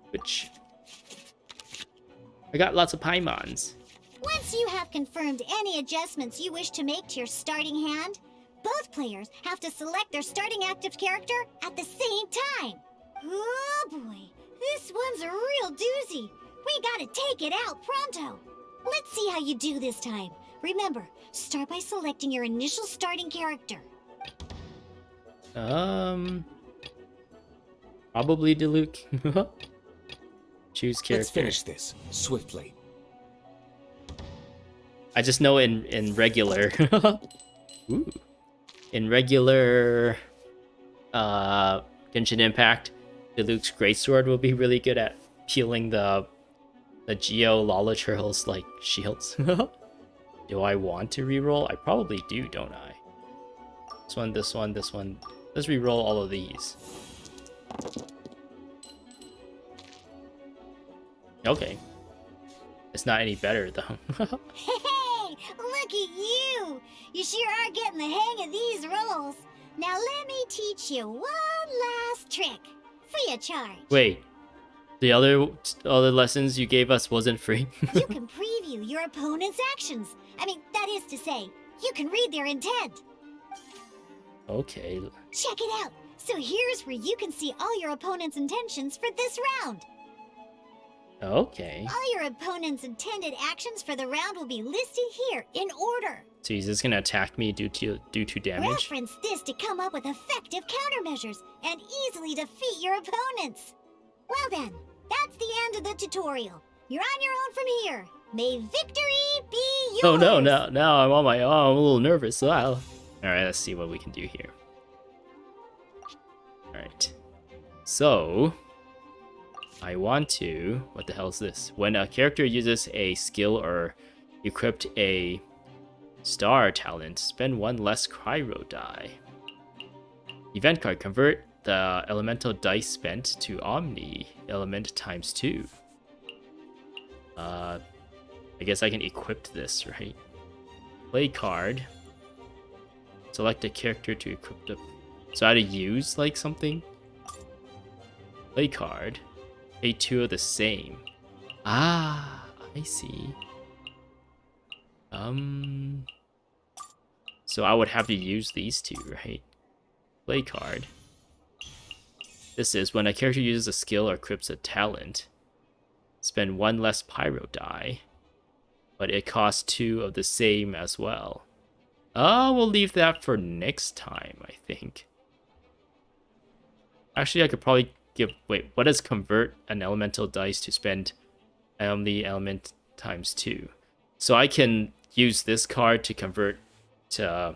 Which... I got lots of Paimons. Once you have confirmed any adjustments you wish to make to your starting hand, both players have to select their starting active character at the same time. Oh boy, this one's a real doozy. We gotta take it out pronto. Let's see how you do this time. Remember, start by selecting your initial starting character. Probably Diluc. Choose character. Let's finish this swiftly. I just know in regular Ooh. In regular Genshin Impact, Diluc's Greatsword will be really good at peeling the Geo Lolachurls like shields. Do I want to reroll? I probably do, don't I? This one, this one, this one. Let's reroll all of these. Okay. It's not any better though. Hey, look at you! You sure are getting the hang of these rolls. Now let me teach you one last trick. Free of charge. Wait. The other lessons you gave us wasn't free? You can preview your opponent's actions. I mean, that is to say, you can read their intent. Okay. Check it out. So here's where you can see all your opponent's intentions for this round. Okay. All your opponent's intended actions for the round will be listed here in order. So he's just gonna attack me due to damage? Reference this to come up with effective countermeasures and easily defeat your opponents. Well then, that's the end of the tutorial. You're on your own from here. May victory be yours! Oh no, now I'm on my own. I'm a little nervous. Wow. Alright, let's see what we can do here. Alright. So I want to... What the hell is this? When a character uses a skill or equipped a star talent, spend one less cryo die. Event card. Convert the elemental dice spent to Omni element times 2. I guess I can equip this, right? Play card. Select a character to equip the... So I had to use, like, something? Play card. Pay 2 of the same. Ah, I see. So I would have to use these two, right? Play card. This is when a character uses a skill or equips a talent. Spend 1 less pyro die. But it costs 2 of the same as well. We'll leave that for next time, I think. Actually, I could probably give... Wait, what does convert an elemental dice to spend the element times 2? So I can use this card to convert to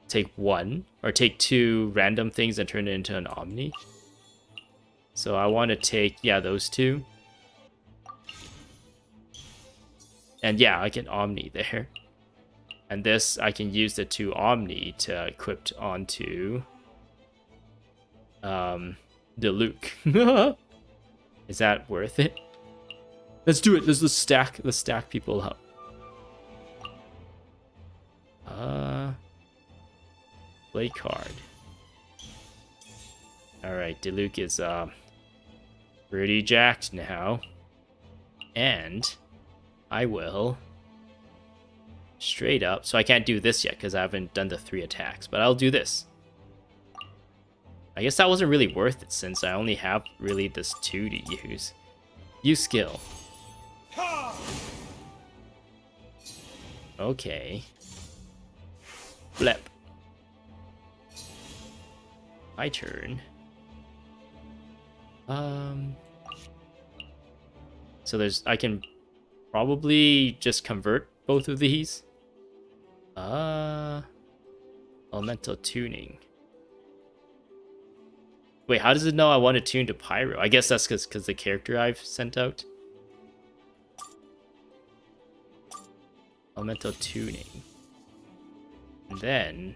take 1 or take 2 random things and turn it into an Omni. So I want to take, yeah, those 2. And yeah, I can Omni there. And this, I can use the 2 Omni to equip onto Diluc. Is that worth it? Let's do it. Let's stack people up. Play card. Alright, Diluc is pretty jacked now. And I will straight up. So I can't do this yet because I haven't done the 3 attacks, but I'll do this. I guess that wasn't really worth it since I only have really this 2 to use. Use skill. Okay. Flip. My turn. So I can probably just convert both of these. Elemental tuning. Wait, how does it know I want to tune to Pyro? I guess that's because the character I've sent out. Elemental tuning. And then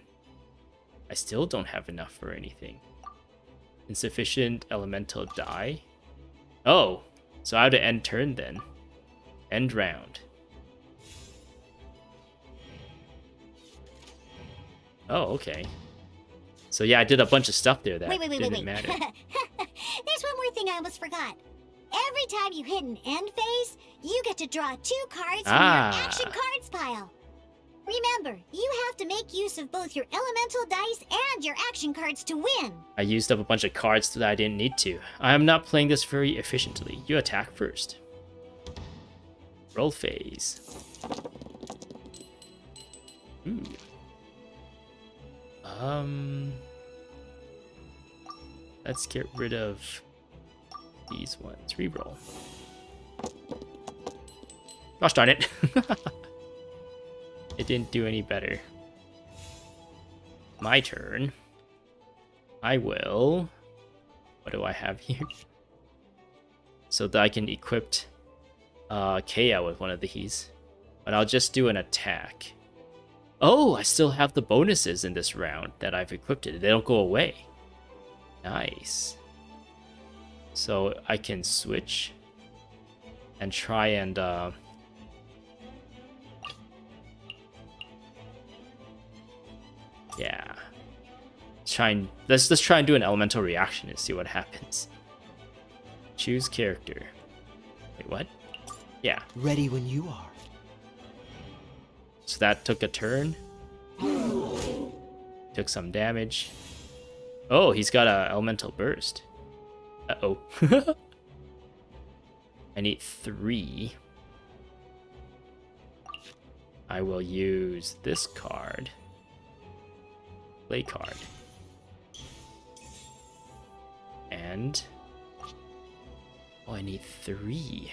I still don't have enough for anything. Insufficient elemental die. Oh, so I have to end turn then. End round. Oh, okay. So yeah, I did a bunch of stuff there that didn't matter. There's one more thing I almost forgot. Every time you hit an end phase, you get to draw 2 cards from Ah. your action cards pile. Remember, you have to make use of both your elemental dice and your action cards to win. I used up a bunch of cards that I didn't need to. I am not playing this very efficiently. You attack first. Roll phase. Ooh. Let's get rid of these ones. Reroll. Gosh darn it. It didn't do any better. My turn. I will... What do I have here? So that I can equip Kea with one of these. But I'll just do an attack. Oh, I still have the bonuses in this round that I've equipped it. They don't go away. Nice. So I can switch and try and yeah. Let's try and do an elemental reaction and see what happens. Choose character. Wait, what? Yeah. Ready when you are. So that took a turn. Took some damage. Oh, he's got a elemental burst. Uh-oh. I need 3. I will use this card. Play card. And... Oh, I need 3.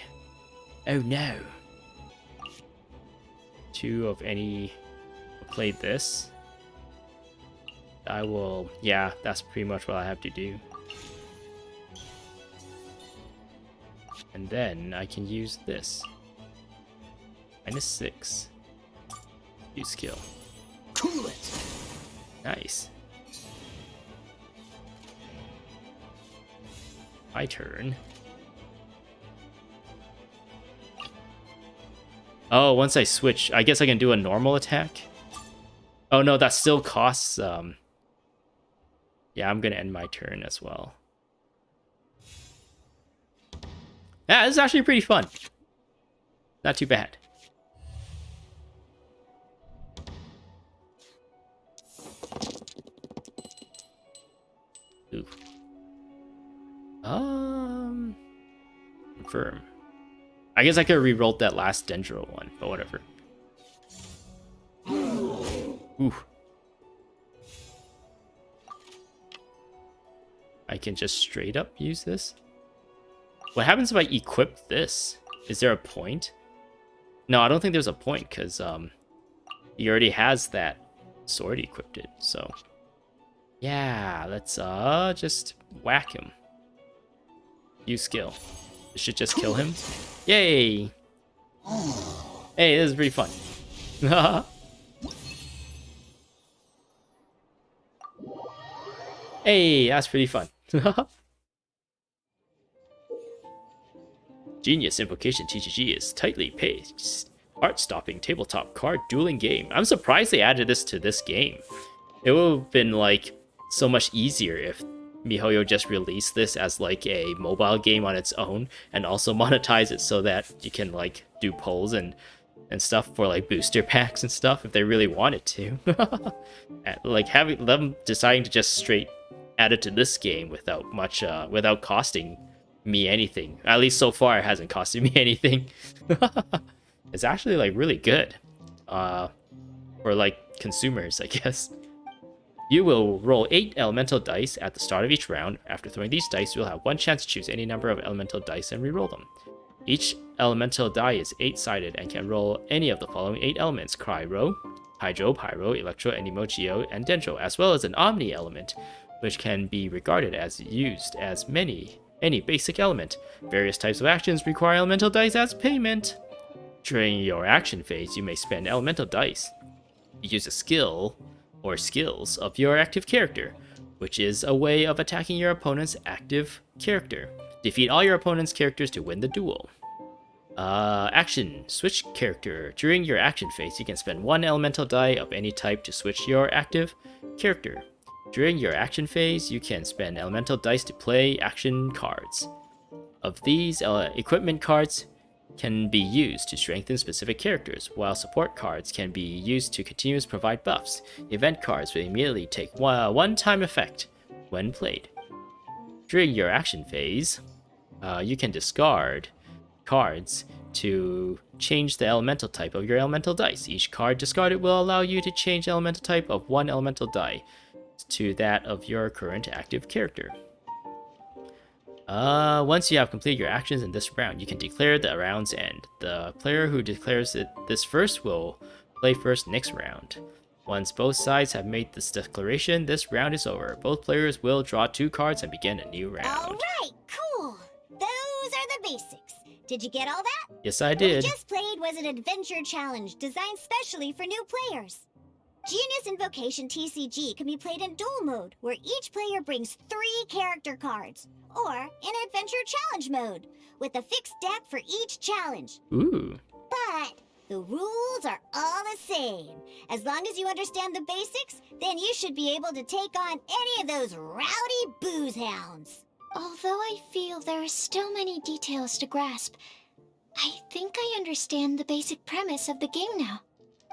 Oh no. 2 of any... Play this. I will... Yeah, that's pretty much what I have to do. And then I can use this. -6. Use skill. Cool it. Nice. My turn. Oh, once I switch, I guess I can do a normal attack. Oh no, that still costs, Yeah, I'm gonna end my turn as well. Yeah, this is actually pretty fun. Not too bad. Ooh. Confirm. I guess I could have re-rolled that last Dendro one, but whatever. Ooh. I can just straight up use this. What happens if I equip this? Is there a point? No, I don't think there's a point, because he already has that sword equipped it, so... Yeah, let's just whack him. Use skill. This should just kill him. Yay! Hey, this is pretty fun. Hey, that's pretty fun. Genius Invocation TCG is tightly paced, heart-stopping tabletop card dueling game. I'm surprised they added this to this game. It would have been like so much easier if MiHoYo just released this as like a mobile game on its own and also monetize it so that you can like do polls and stuff for like booster packs and stuff if they really wanted to. Like having them deciding to just straight add it to this game without much without costing me anything. At least so far it hasn't costed me anything. It's actually like really good for like consumers, I guess. You will roll 8 elemental dice at the start of each round. After throwing these dice, you'll have 1 chance to choose any number of elemental dice and reroll them. Each elemental die is 8-sided and can roll any of the following 8 elements: Cryo, Hydro, Pyro, Electro, Anemo, Geo, and Dendro, as well as an Omni element, which can be regarded as used as any basic element. Various types of actions require elemental dice as payment. During your action phase, you may spend elemental dice. You use a skill or skills of your active character, which is a way of attacking your opponent's active character. Defeat all your opponent's characters to win the duel. Action. Switch character. During your action phase, you can spend 1 elemental die of any type to switch your active character. During your action phase, you can spend elemental dice to play action cards. Of these, equipment cards can be used to strengthen specific characters, while support cards can be used to continuously provide buffs. Event cards will immediately take one-time effect when played. During your action phase, you can discard cards to change the elemental type of your elemental dice. Each card discarded will allow you to change the elemental type of one elemental die to that of your current active character. Once you have completed your actions in this round, you can declare the round's end. The player who declares this first will play first next round. Once both sides have made this declaration, this round is over. Both players will draw 2 cards and begin a new round. Alright, cool. Those are the basics. Did you get all that? Yes, I What did. we just played was an adventure challenge designed specially for new players. Genius Invocation TCG can be played in duel mode, where each player brings 3 character cards, or in adventure challenge mode, with a fixed deck for each challenge. Ooh. But the rules are all the same. As long as you understand the basics, then you should be able to take on any of those rowdy booze hounds. Although I feel there are still many details to grasp, I think I understand the basic premise of the game now.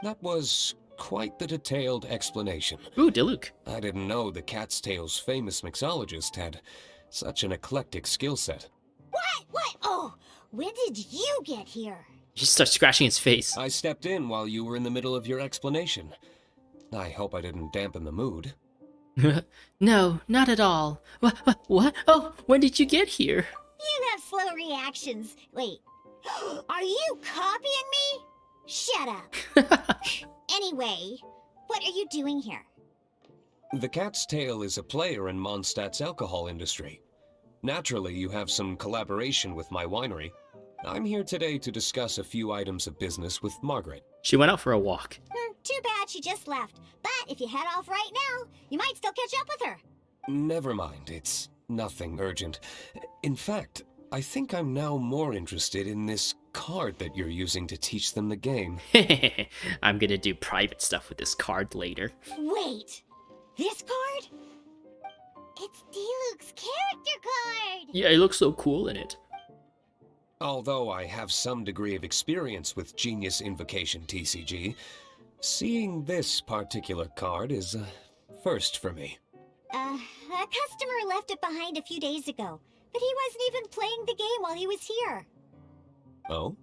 That was quite the detailed explanation. Ooh, Diluc. I didn't know the Cat's Tail's famous mixologist had such an eclectic skill set. What? Oh, when did you get here? He just starts scratching his face. I stepped in while you were in the middle of your explanation. I hope I didn't dampen the mood. No, not at all. What? Oh, when did you get here? You have slow reactions. Wait, are you copying me? Shut up. Anyway, what are you doing here? The Cat's Tail is a player in Mondstadt's alcohol industry. Naturally, you have some collaboration with my winery. I'm here today to discuss a few items of business with Margaret. She went out for a walk. Too bad she just left. But if you head off right now, you might still catch up with her. Never mind, it's nothing urgent. In fact, I think I'm now more interested in this card that you're using to teach them the game. I'm gonna do private stuff with this card later. Wait, this card? It's Diluc's character card! Yeah, it looks so cool in it. Although I have some degree of experience with Genius Invocation TCG, seeing this particular card is a first for me. A customer left it behind a few days ago, but he wasn't even playing the game while he was here. Oh?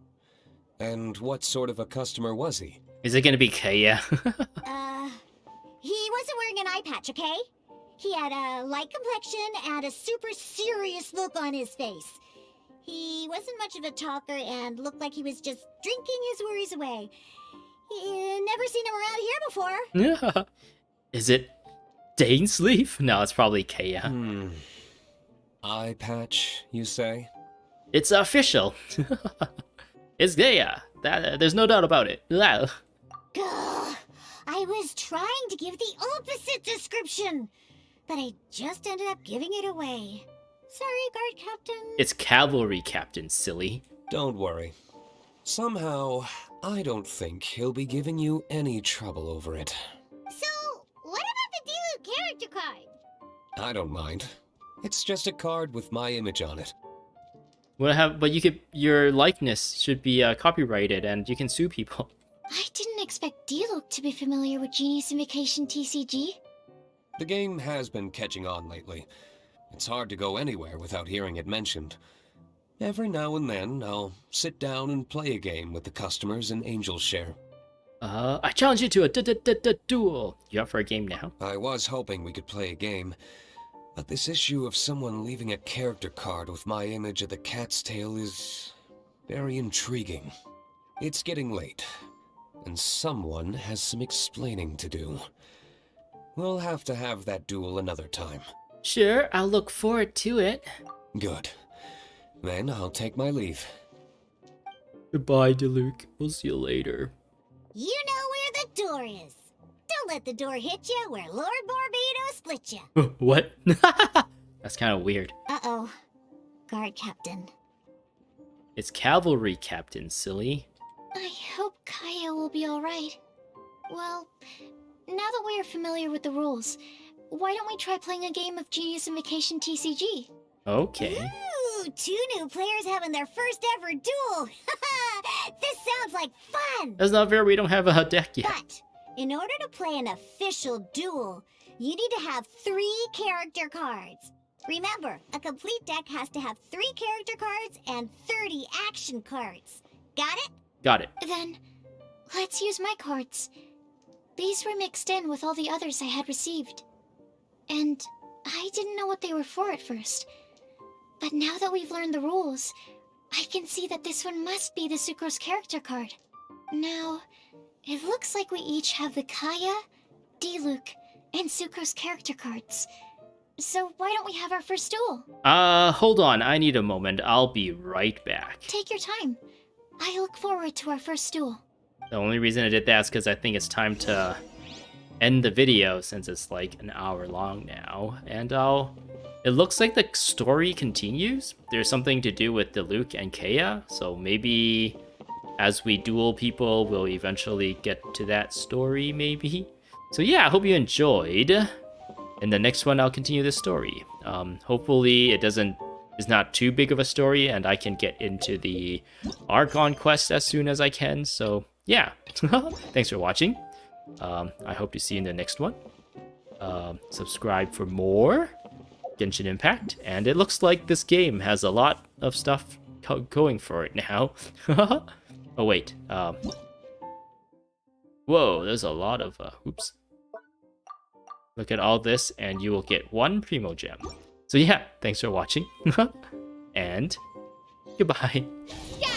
And what sort of a customer was he? Is it gonna be Kaya? He wasn't wearing an eye patch, okay? He had a light complexion and a super serious look on his face. He wasn't much of a talker and looked like he was just drinking his worries away. Never seen him around here before. Yeah. Is it Dainsleaf? No, it's probably Kaya. Eye patch, you say? It's official. It's Kaya. There's no doubt about it. Gah, I was trying to give the opposite description, but I just ended up giving it away. Sorry, guard captain. It's Cavalry Captain, silly. Don't worry. Somehow, I don't think he'll be giving you any trouble over it. So, what about the Diluc character card? I don't mind. It's just a card with my image on it. But your likeness should be copyrighted, and you can sue people. I didn't expect Diluc to be familiar with Genius Invocation TCG. The game has been catching on lately. It's hard to go anywhere without hearing it mentioned. Every now and then, I'll sit down and play a game with the customers in Angel's Share. I challenge you to a duel. You up for a game now? I was hoping we could play a game, but this issue of someone leaving a character card with my image of the Cat's Tail is very intriguing. It's getting late, and someone has some explaining to do. We'll have to have that duel another time. Sure, I'll look forward to it. Good. Then I'll take my leave. Goodbye, Diluc. We'll see you later. You know where the door is. Don't let the door hit you where Lord Barbados split you. What? That's kind of weird. Uh-oh. Guard captain. It's Cavalry Captain, silly. I hope Kaya will be alright. Well, now that we are familiar with the rules, why don't we try playing a game of Genius Invocation TCG? Okay. Ooh, 2 new players having their first ever duel. sounds like fun! That's not fair, we don't have a deck yet. But in order to play an official duel, you need to have 3 character cards. Remember, a complete deck has to have 3 character cards and 30 action cards. Got it? Got it. Then, let's use my cards. These were mixed in with all the others I had received. And I didn't know what they were for at first. But now that we've learned the rules, I can see that this one must be the Sucrose character card. Now, it looks like we each have the Kaya, D-Luke, and Sucrose character cards. So why don't we have our first duel? Hold on, I need a moment. I'll be right back. Take your time. I look forward to our first duel. The only reason I did that is because I think it's time to end the video since it's like an hour long now. And it looks like the story continues. There's something to do with Diluc and Kaya, so maybe as we duel people, we'll eventually get to that story, maybe. So yeah, I hope you enjoyed. In the next one, I'll continue the story. Hopefully it's not too big of a story and I can get into the Archon quest as soon as I can. So yeah, thanks for watching. I hope to see you in the next one. Subscribe for more Genshin Impact. And it looks like this game has a lot of stuff going for it now. Oh wait, whoa, there's a lot of, oops. Look at all this, and you will get 1 Primo Gem. So yeah, thanks for watching, and goodbye. Yeah!